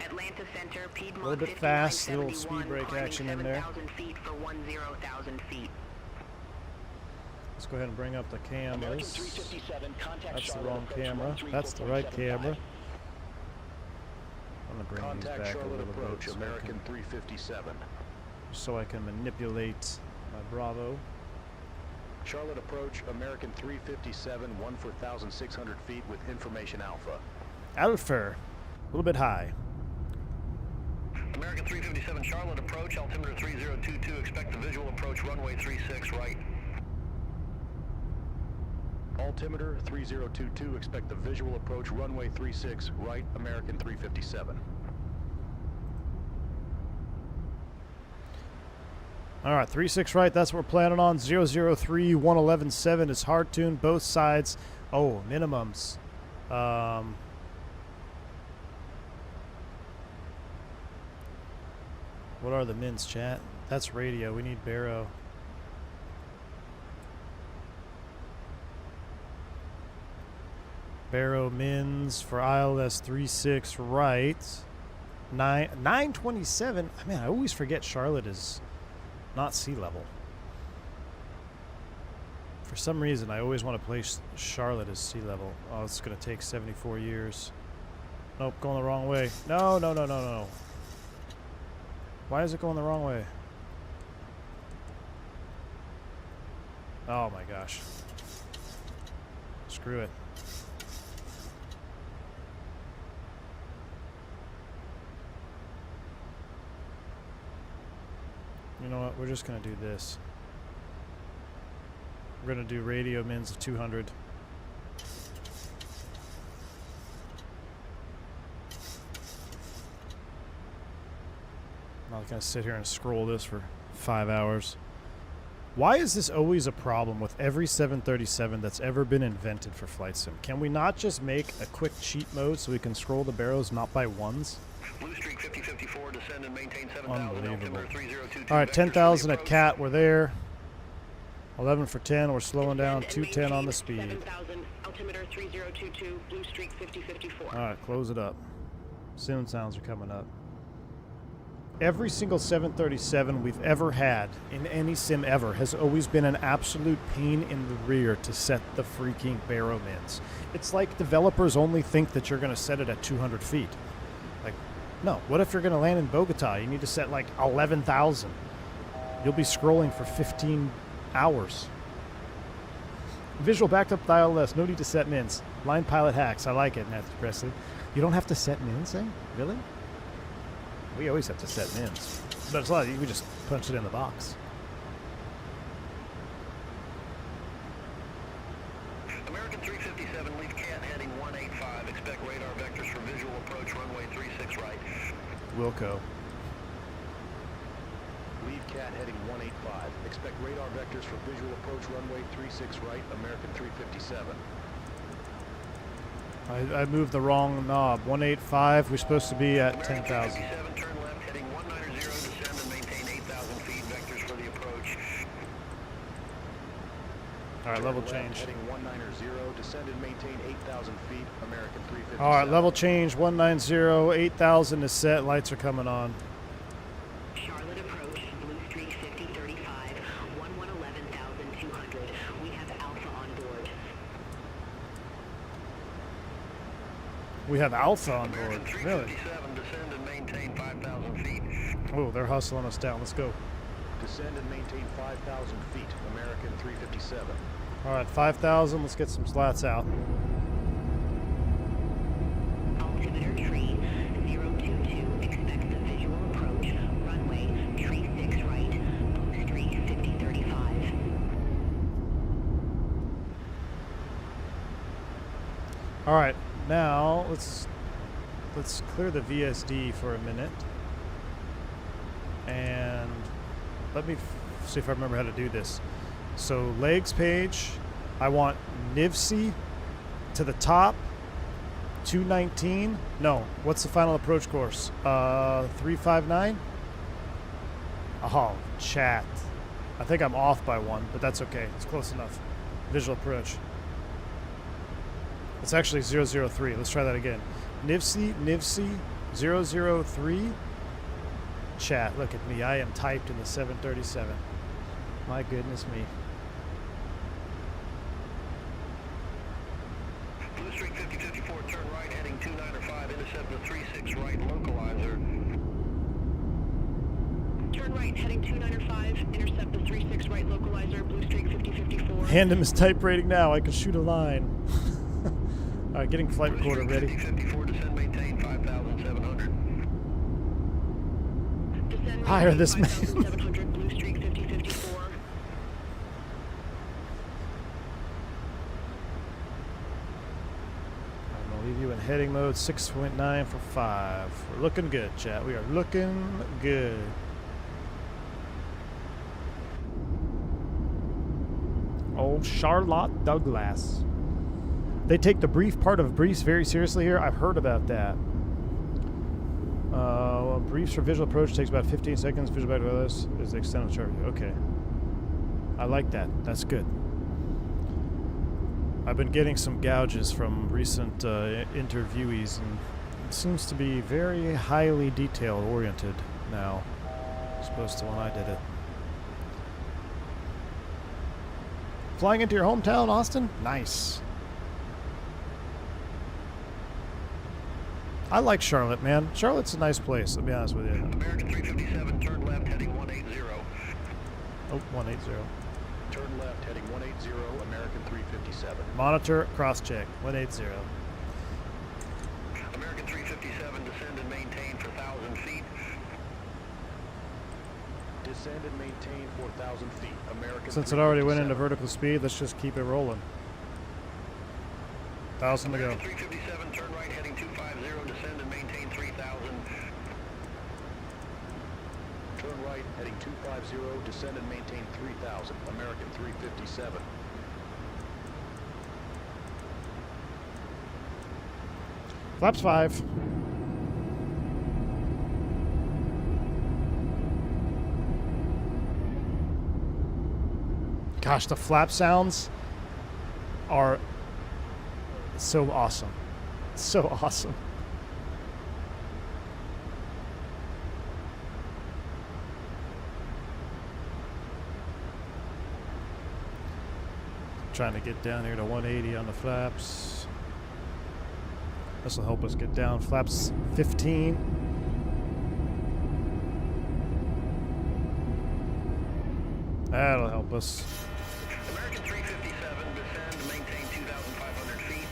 E: Atlanta Center, Piedmont
A: A little bit fast, little
E: 5971,
A: speed brake
E: climbing
A: action in there.
E: 7,000 feet for 10,000 feet.
A: Let's go ahead and bring up the
F: American
A: cameras.
F: 357, contact
A: That's the
F: Charlotte,
A: wrong
F: approach
A: camera.
F: 13
A: That's the right
F: 475.
A: camera. I'm gonna bring these
F: Contact
A: back a
F: Charlotte
A: little
F: approach,
A: bit
F: American 357.
A: so I can manipulate my Bravo.
F: Charlotte approach, American 357, 14,600 feet with information Alpha.
A: Alpha, a little bit high.
C: American 357 Charlotte approach, altimeter 3022, expect a visual approach, runway 36 right.
F: Altimeter 3022, expect the visual approach, runway 36 right, American 357.
A: All right, 36 right, that's what we're planning on. 003, 111.7 is hard tuned, both sides. Oh, minimums. What are the mins, chat? That's radio. We need Barrow. Barrow mins for ILS 36 right. 927. Man, I always forget Charlotte is not sea level. For some reason, I always want to place Charlotte as sea level. Oh, it's going to take 74 years. Nope, going the wrong way. No, no, no, no, no. Why is it going the wrong way? Oh my gosh. Screw it. You know what? We're just going to do this. We're going to do radio mins of 200. I'm not going to sit here and scroll this for 5 hours. Why is this always a problem with every 737 that's ever been invented for flight sim? Can we not just make a quick cheat mode so we can scroll the barrows not by ones?
C: Blue Streak 5054, descend and maintain 7,000,
A: Unbelievable.
C: altimeter 3022.
A: All right,
C: vectors
A: 10,000
C: for the
A: at
C: approach.
A: Cat, we're there. 11 for 10, we're slowing down.
E: Descend and
A: 210 on
E: maintain
A: the speed.
E: 7,000, altimeter 3022, Blue Streak 5054.
A: All right, close it up. Sim sounds are coming up. Every single 737 we've ever had in any sim ever has always been an absolute pain in the rear to set the freaking barrow mins. It's like developers only think that you're going to set it at 200 feet. Like, no. What if you're going to land in Bogota? You need to set like 11,000. You'll be scrolling for 15 hours. Visual backed up the ILS. No need to set mins. Line pilot hacks. I like it, Matthew Presley. You don't have to set mins, eh? Really? We always have to set mins. But it's a lot. You can just punch it in the box.
C: American 357, leave Cat heading 185, expect radar vectors for visual approach, runway 36 right.
A: Wilco.
F: Lead Cat heading 185, expect radar vectors for visual approach, runway 36 right, American 357.
A: I moved the wrong knob. 185. We're supposed to be at 10,000.
C: American 357, turn left heading 190, descend and maintain 8,000 feet, vectors for the approach.
A: All right, level
F: Left,
A: change.
F: Heading 190, descend and maintain 8,000 feet, American 357.
A: All right, level change. 190. 8,000 is set. Lights are coming on.
E: Charlotte approach, Blue Streak 5035, 11,200. We have Alpha on board.
A: We have Alpha on board.
C: American
A: Really?
C: 357, descend and maintain 5,000 feet.
A: Oh, they're hustling us down. Let's go.
F: Descend and maintain 5,000 feet, American 357.
A: All right, 5,000. Let's get some slats out.
E: Altimeter tree 022, expect the visual approach, runway 36 right, Blue Streak 5035.
A: All right, now let's clear the VSD for a minute, and let me see if I remember how to do this. So legs page, I want NIVC to the top, 219. No, what's the final approach course? 359. Oh, chat. I think I'm off by one, but that's okay. It's close enough. Visual approach. It's actually 003. Let's try that again. Nivsi 003. Chat, look at me. I am typed in the 737. My goodness me.
C: Blue Streak 5054, turn right, heading 295, intercept the 36 right localizer.
H: Turn right, heading 295, intercept the 36 right localizer, Blue Streak 5054.
A: Hand him his type rating now. I can shoot a line. All right, getting flight recorder ready.
C: 5054, descend, maintain 5,700.
H: Descend,
A: Hire
H: maintain
A: this man.
H: 5,700, Blue Streak 5054.
A: I'm gonna leave you in heading mode 6.9 for 5. We're looking good, chat. We are looking good. Oh, Charlotte Douglas. They take the brief part of briefs very seriously here. I've heard about that. Briefs for visual approach takes about 15 seconds. Visual back to this is the extent of the chart. Okay. I like that. That's good. I've been getting some gouges from recent interviewees, and it seems to be very highly detail oriented now, as opposed to when I did it. Flying into your hometown, Austin? Nice. I like Charlotte, man. Charlotte's a nice place, I'll be honest with you.
C: American 357, turn left, heading 180.
A: Oh, 180.
F: Turn left, heading 180, American 357.
A: Monitor, cross-check, 180.
C: American 357, descend and maintain for 1,000 feet.
F: Descend and maintain 4,000 feet. American
A: Since it already went
F: 357.
A: into vertical speed, let's just keep it rolling. 1,000 to go.
C: American 357, turn right, heading 250, descend and maintain 3,000.
F: Turn right, heading 250, descend and maintain 3,000. American 357.
A: Flaps 5. Gosh, the flap sounds are so awesome. So awesome. Trying to get down here to 180 on the flaps. This will help us get down. Flaps 15. That'll help us.
C: American 357, descend, maintain 2,500 feet.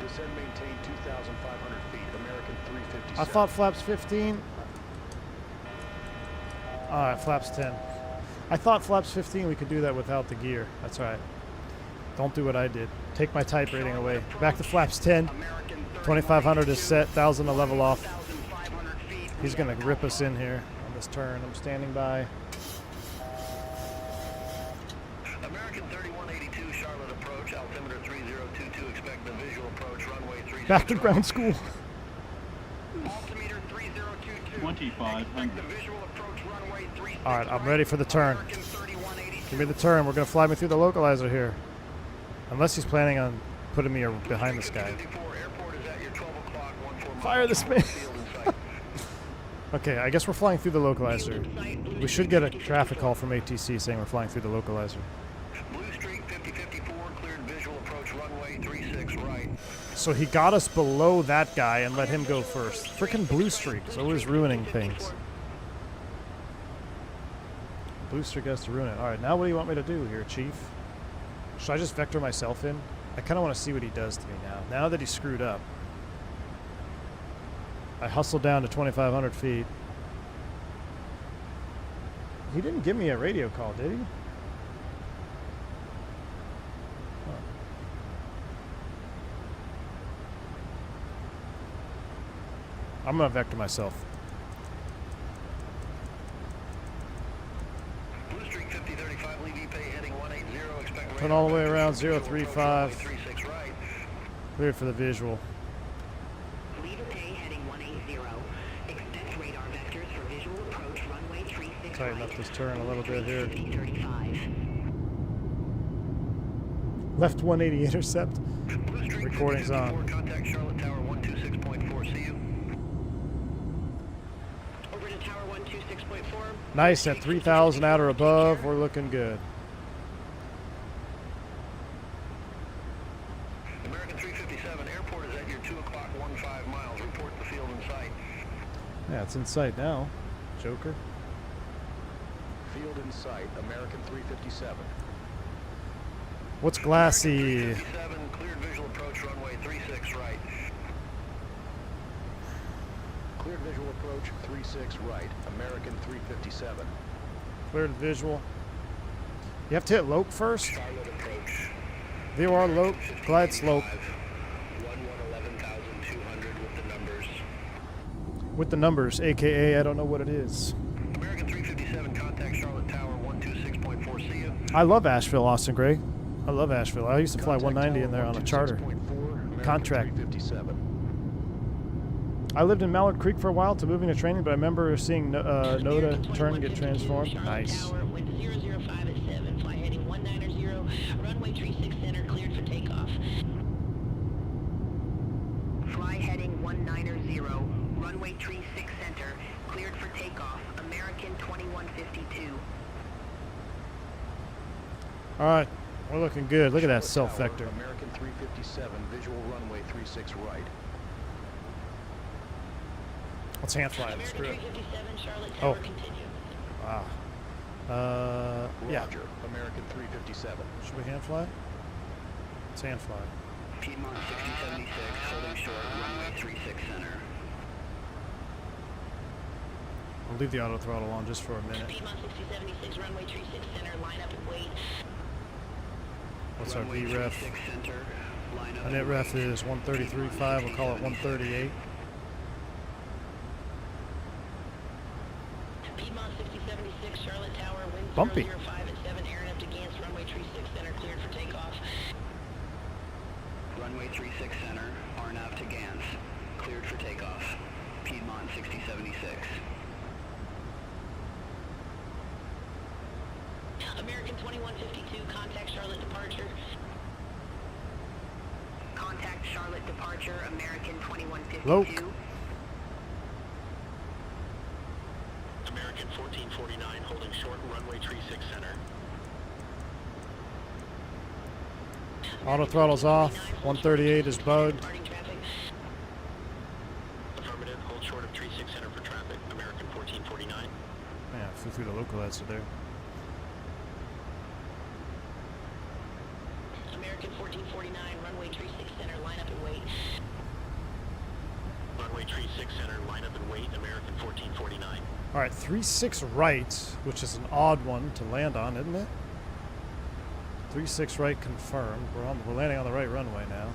F: Descend, maintain 2,500 feet. American 357.
A: I thought flaps 15. Alright, flaps 10. I thought flaps 15 we could do that without the gear. That's right. Don't do what I did. Take my type rating away. Back to flaps 10. 2,500 is set. 1,000 to level off. He's going to rip us in here on this turn. I'm standing by.
C: American 3182, Charlotte approach, altimeter 3022, expect the visual approach, runway 36.
A: Back to ground school.
C: Altimeter 3022.
J: 2,500.
C: The visual approach, runway 36.
A: Alright, I'm ready for the turn.
C: American 3182.
A: Give me the turn. We're going to fly me through the localizer here. Unless he's planning on putting me behind this guy.
C: Airport is at your 12 o'clock, 14
A: Fire this man. Okay, I guess we're flying through the localizer. We should get a traffic call from ATC saying we're flying through the localizer.
C: Blue Streak 5054, cleared visual approach, runway 36 right.
A: So he got us below that guy and let him go first. Frickin' Blue Streak is always ruining things. Blue Streak has to ruin it. Alright, now what do you want me to do here, Chief? Should I just vector myself in? I kind of want to see what he does to me now that he's screwed up. I hustled down to 2,500 feet. He didn't give me a radio call, did he? Huh. I'm going to vector myself.
C: Blue Streak 5035, leave Epay heading 180, expect
A: Turn all the way around 035.
C: 36 right.
A: Cleared for the visual.
E: Leave Epay heading 180. Expect radar vectors for visual approach, runway 36
A: Tighten
E: right.
A: up this turn a little bit here.
E: 5035.
A: Left 180 intercept.
C: Blue Streak
A: Recording's
C: 5054,
A: on.
C: Contact Charlotte Tower 126.4. See you.
H: Over to Tower 126.4.
A: Nice at 3,000 out or above. We're looking good.
C: American 357, airport is at your 2 o'clock 15 miles. Report the field in sight.
A: Yeah, it's in sight now. Joker.
F: Field in sight, American 357.
A: What's glassy?
C: 357, cleared visual approach runway 36 right.
F: Cleared visual approach 36 right, American 357.
A: Cleared visual. You have to hit Lope first.
C: Charlotte approach.
A: VOR Lope, glide slope.
C: 11,200 with the numbers.
A: With the numbers, aka I don't know what it is.
C: American 357, contact Charlotte Tower 126.4. See you.
A: I love Asheville, Austin Gray. I love Asheville. I used to fly
F: Contact
A: 190 in
F: tower
A: there on a charter.
F: 126.4, American
A: Contract.
F: 357.
A: I lived in Mallard Creek for a while to moving to training, but I remember seeing Noda turn get transformed. Nice.
E: Tower, wind 005 at 7, fly heading 190, runway 36 center, cleared for takeoff. Fly heading 190, runway 36 center, cleared for takeoff. American 2152.
A: All right, we're looking good. Look at that
F: Charlotte
A: self
F: Tower,
A: vector.
F: American 357, visual runway 36 right.
A: Let's hand fly it.
E: American
A: Screw it.
E: 357, Charlotte
A: Oh.
E: Tower, continue.
A: Wow. Yeah.
F: Roger, American 357.
A: Should we hand fly? Let's hand fly.
C: Piedmont 6076, holding short, runway 36 center.
A: I'll leave the auto throttle on just for a minute.
E: Piedmont 6076, runway 36 center, line up and wait.
A: What's our
C: Runway
A: VREF?
C: 36 center, line up
A: Our net
C: and
A: ref
C: wait.
A: is 133.5. We'll call it 138.
E: Piedmont 6076, Charlotte Tower, wind
A: Bumpy.
E: 005 at 7, airing up to Gans, runway 36 center, cleared for takeoff.
C: Runway 36 center, RNAV to Gans. Cleared for takeoff. Piedmont 6076.
E: American 2152, contact Charlotte departure. Contact Charlotte departure, American 2152.
A: Loke.
F: American 1449, holding short, runway 36 center.
A: Auto throttle's off. 138 is bugged.
E: Departing traffic.
F: Affirmative, hold short of 36 center for traffic, American 1449.
A: Yeah, flew through the localizer there.
E: American 1449, runway 36 center, line up and wait.
F: Runway 36 center, line up and wait, American 1449.
A: All right, 36 right, which is an odd one to land on, isn't it? 36 right confirmed. We're landing on the right runway now.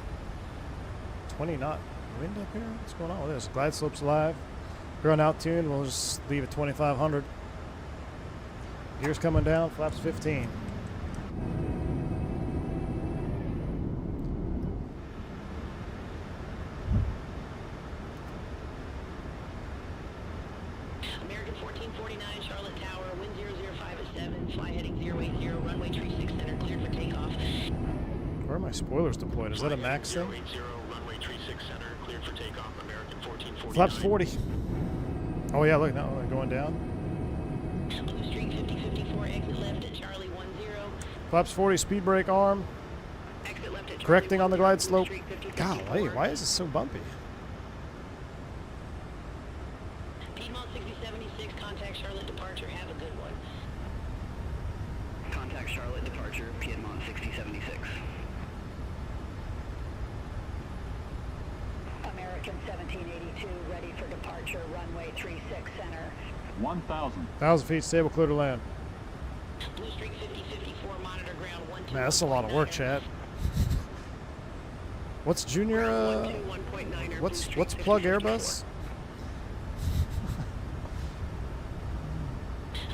A: 20 knot wind up here. What's going on with this? Glide slope's live. We're on out tune. We'll just leave at 2,500. Gears coming down. Flaps 15.
E: American 1449, Charlotte Tower, wind 005 at 7, fly heading 080, runway 36 center, cleared for takeoff.
A: Where are my spoilers deployed? Is that a max thing?
F: 080, runway 36 center, cleared for takeoff, American 1449.
A: Flaps 40. Oh yeah, look now they're going down.
E: Blue Streak 5054, exit left at Charlie 10.
A: Flaps 40, speed brake arm.
E: Exit left at Charlie
A: Correcting on the
E: 10,
A: glide
E: Blue
A: slope.
E: Streak 5054.
A: Golly, why is this so bumpy?
E: Piedmont 6076, contact Charlotte departure, have a good one.
C: Contact Charlotte departure, Piedmont 6076.
G: American 1782, ready for departure, runway 36 center.
J: 1,000.
A: 1,000 feet, stable, clear to land.
E: Blue Streak 5054, monitor ground 12.
A: Man, that's a lot of work, Chad. What's junior? What's plug Airbus?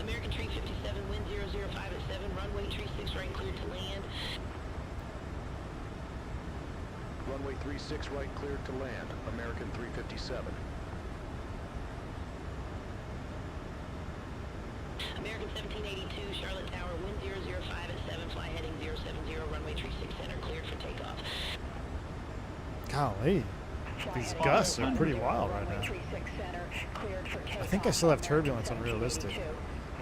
E: American Tree 57, wind 005 at 7, runway 36 right, cleared to land.
F: Runway 36 right, cleared to land, American 357.
E: American 1782, Charlotte Tower, wind 005 at 7, fly heading 070, runway 36 center, cleared
A: Golly. These gusts are pretty wild right now. I think I still have turbulence on realistic.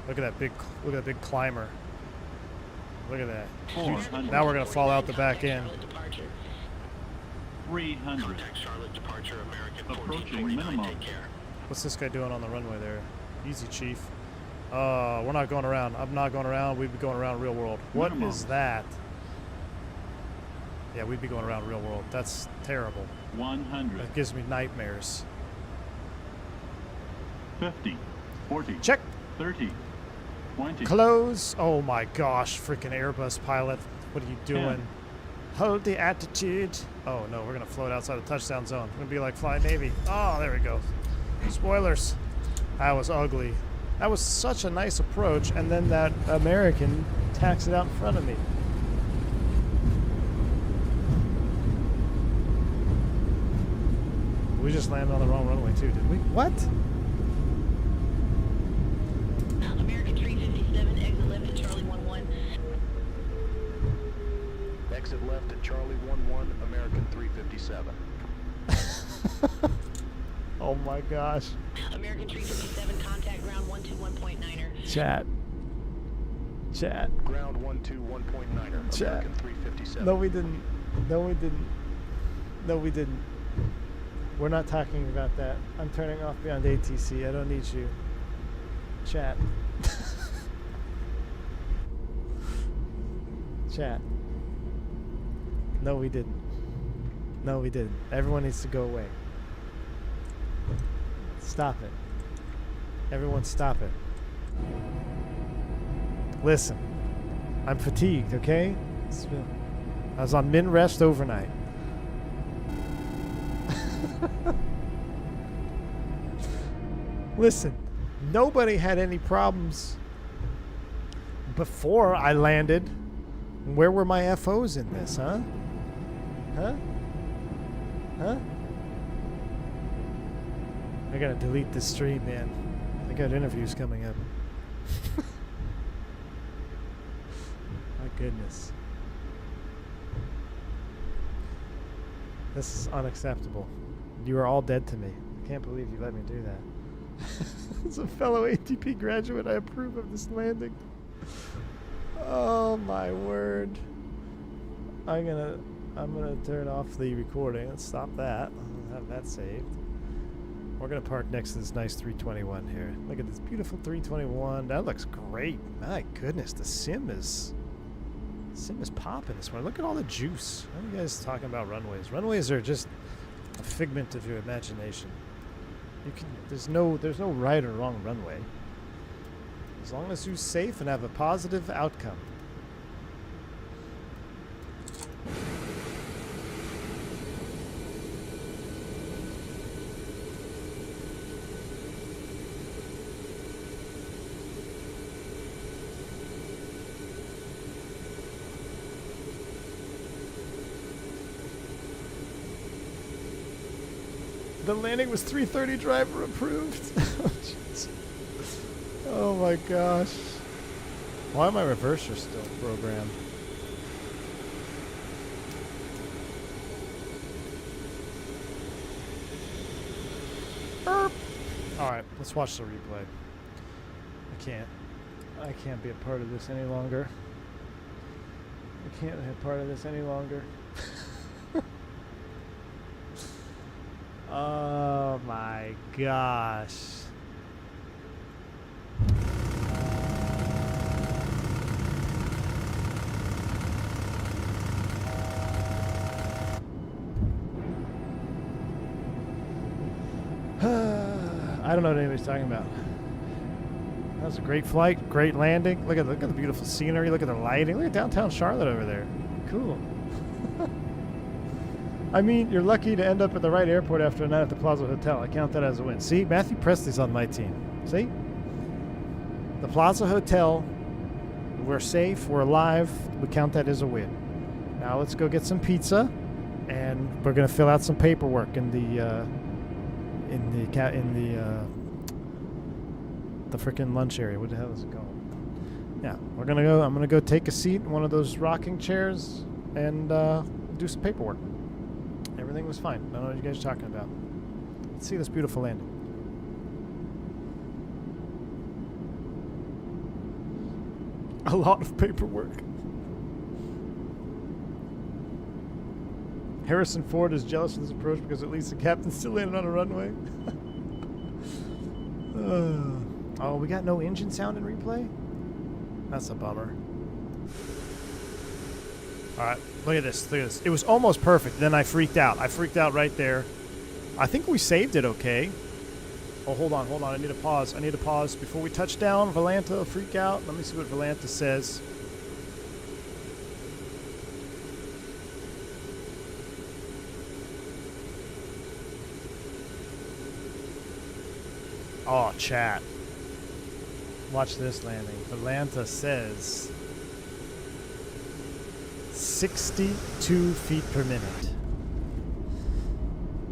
A: Look at that big climber. Look at that. Now we're gonna fall out the back end.
J: 300. Approaching minimum.
A: What's this guy doing on the runway there? Easy, chief. We're not going around. I'm not going around. We'd be going around real world. What is that? Yeah, we'd be going around real world. That's terrible.
J: 100.
A: That gives me nightmares.
J: 50. 40.
A: Check.
J: 30. 20.
A: Close. Oh my gosh, freaking Airbus pilot. What are you doing?
J: 10.
A: Hold the attitude. Oh no, we're gonna float outside the touchdown zone. We're gonna be like Fly Navy. Oh, there we go. Spoilers. That was ugly. That was such a nice approach, and then that American tacks it out in front of me. We just landed on the wrong runway too, did we? What?
H: American 357, exit left at Charlie 11.
F: Exit left at Charlie 11, American 357.
A: Oh my gosh.
H: American 357, contact ground 121.9er.
A: Chat.
F: Ground 121.9er,
A: Chat.
F: American 357.
A: No, we didn't. No, we didn't. No, we didn't. We're not talking about that. I'm turning off beyond ATC. I don't need you. Chat. Chat. No, we didn't. No, we didn't. Everyone needs to go away. Stop it. Everyone stop it. Listen. I'm fatigued, okay? I was on min rest overnight. Listen, nobody had any problems before I landed. Where were my FOs in this, huh? Huh? I gotta delete this stream, man. I got interviews coming up. My goodness. This is unacceptable. You are all dead to me. I can't believe you let me do that. As a fellow ATP graduate, I approve of this landing. Oh my word. I'm gonna turn off the recording. Let's stop that. I'll have that saved. We're gonna park next to this nice 321 here. Look at this beautiful 321. That looks great. My goodness, the sim is popping this morning. Look at all the juice. What are you guys talking about runways? Runways are just a figment of your imagination. There's no right or wrong runway. As long as you're safe and have a positive outcome. The landing was 3:30 driver approved. Oh, jeez. Oh my gosh. Why are my reversers still programmed? Burp. Alright, let's watch the replay. I can't be a part of this any longer. I can't be a part of this any longer. Oh my gosh. I don't know what anybody's talking about. That was a great flight, great landing. Look at the beautiful scenery. Look at the lighting. Look at downtown Charlotte over there. Cool. I mean, you're lucky to end up at the right airport after a night at the Plaza Hotel. I count that as a win. See, Matthew Presley's on my team. See? The Plaza Hotel, we're safe, we're alive. We count that as a win. Now let's go get some pizza, and we're gonna fill out some paperwork in the frickin' lunch area. What the hell is it called? Yeah, we're gonna go. I'm gonna go take a seat in one of those rocking chairs and do some paperwork. Everything was fine. I don't know what you guys are talking about. Let's see this beautiful landing. A lot of paperwork. Harrison Ford is jealous of this approach because at least the captain still landed on a runway. Oh, we got no engine sound in replay? That's a bummer. Alright, look at this. Look at this. It was almost perfect. Then I freaked out. I freaked out right there. I think we saved it okay. Oh, hold on, hold on. I need to pause. I need to pause before we touch down. Volanta, freak out. Let me see what Volanta says. Oh, chat. Watch this landing. Volanta says 62 feet per minute.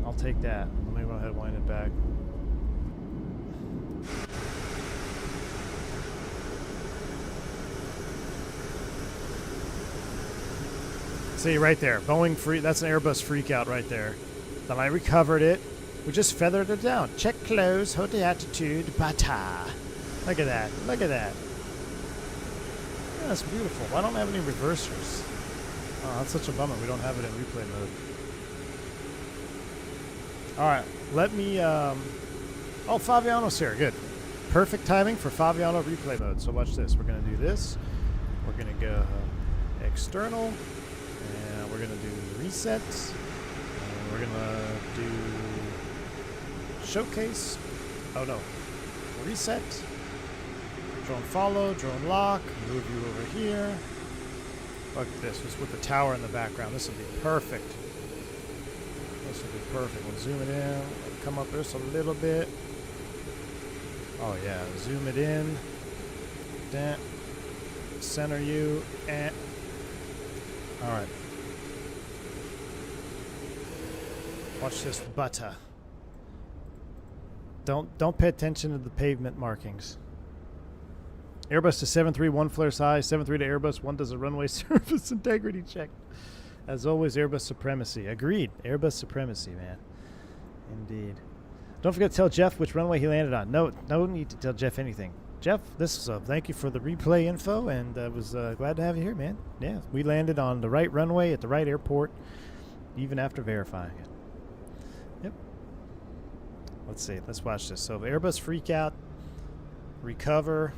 A: I'll take that. Let me go ahead and wind it back. See right there, Boeing free. That's an Airbus freak out right there. Then I recovered it. We just feathered it down. Check close, hold the attitude, bata. Look at that. Look at that. Yeah, that's beautiful. Why don't I have any reversers? Oh, that's such a bummer. We don't have it in replay mode. Alright, let me, oh, Fabiano's here. Good. Perfect timing for Fabiano replay mode. So watch this. We're going to do this. We're going to go external. And we're going to do reset. And we're going to do showcase. Oh, no. Reset. Drone follow. Drone lock. Move you over here. Look at this. Just with the tower in the background. This will be perfect. This will be perfect. We'll zoom it in. We'll come up just a little bit. Oh yeah, zoom it in. That. Center you. And. All right. Watch this butter. Don't pay attention to the pavement markings. Airbus to 73, 1 flares high. 73 to Airbus, 1 does a runway surface integrity check. As always, Airbus supremacy. Agreed. Airbus supremacy, man. Indeed. Don't forget to tell Jeff which runway he landed on. No need to tell Jeff anything. Jeff, this is thank you for the replay info, and I was glad to have you here, man. Yeah, we landed on the right runway at the right airport, even after verifying it. Yep. Let's see. Let's watch this. So Airbus freak out, recover,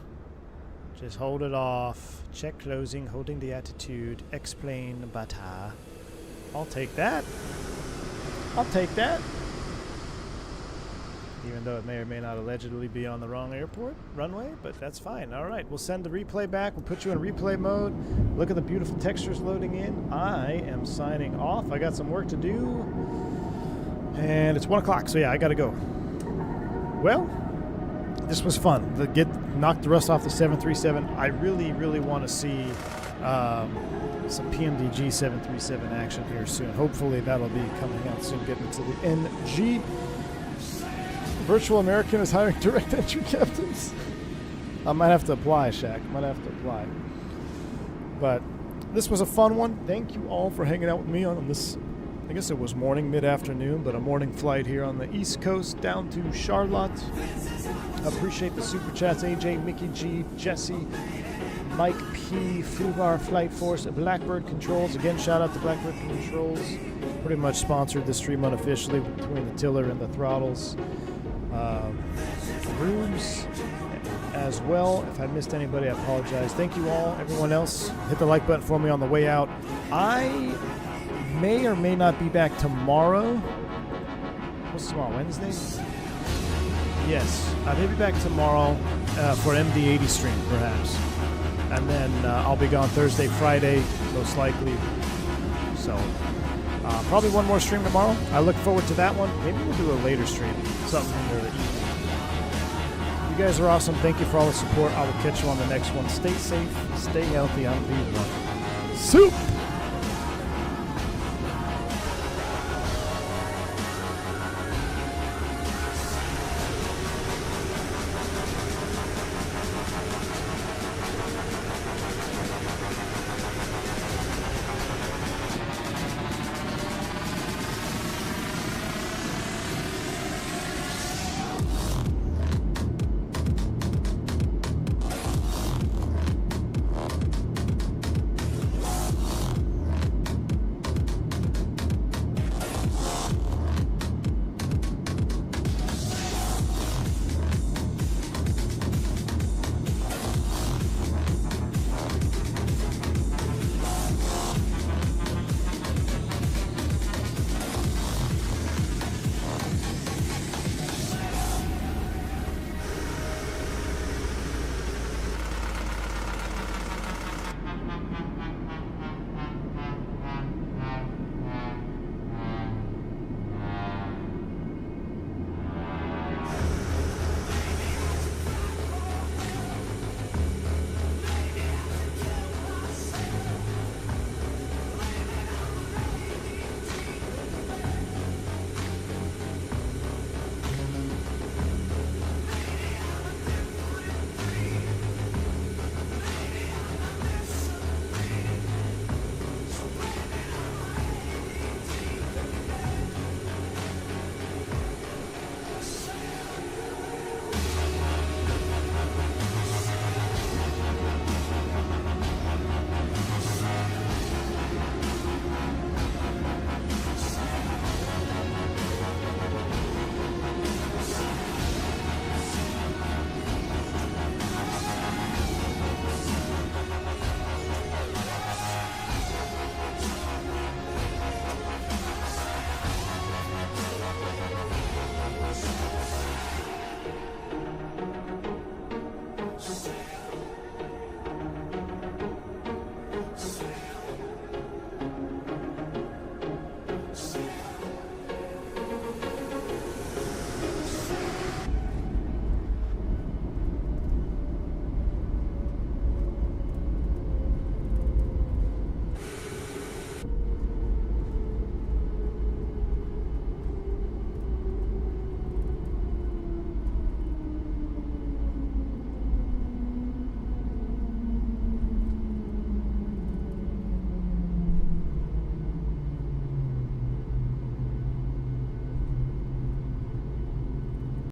A: just hold it off, check closing, holding the attitude, explain bata. I'll take that. I'll take that. Even though it may or may not allegedly be on the wrong airport runway, but that's fine. All right, we'll send the replay back. We'll put you in replay mode. Look at the beautiful textures loading in. I am signing off. I got some work to do, and it's 1 o'clock, so yeah, I gotta go. Well, this was fun. Knock the rust off the 737. I really, really want to see some PMDG 737 action here soon. Hopefully that'll be coming out soon, getting to the NG. Virtual American is hiring direct entry captains. I might have to apply, Shaq. Might have to apply. But this was a fun one. Thank you all for hanging out with me on this, I guess it was morning, mid-afternoon, but a morning flight here on the East Coast down to Charlotte. Appreciate the super chats. AJ, Mickey G, Jesse, Mike P, Fubar, Flight Force, Blackbird Controls. Again, shout out to Blackbird Controls. Pretty much sponsored this stream unofficially between the tiller and the throttles. Rooms as well. If I missed anybody, I apologize. Thank you all. Everyone else, hit the like button for me on the way out. I may or may not be back tomorrow. What's tomorrow? Wednesday? Yes, I may be back tomorrow for MD80 stream, perhaps. And then I'll be gone Thursday, Friday, most likely. So, probably one more stream tomorrow. I look forward to that one. Maybe we'll do a later stream, something in the evening. You guys are awesome. Thank you for all the support. I will catch you on the next one. Stay safe, stay healthy. I'm B1. Soup!
K: See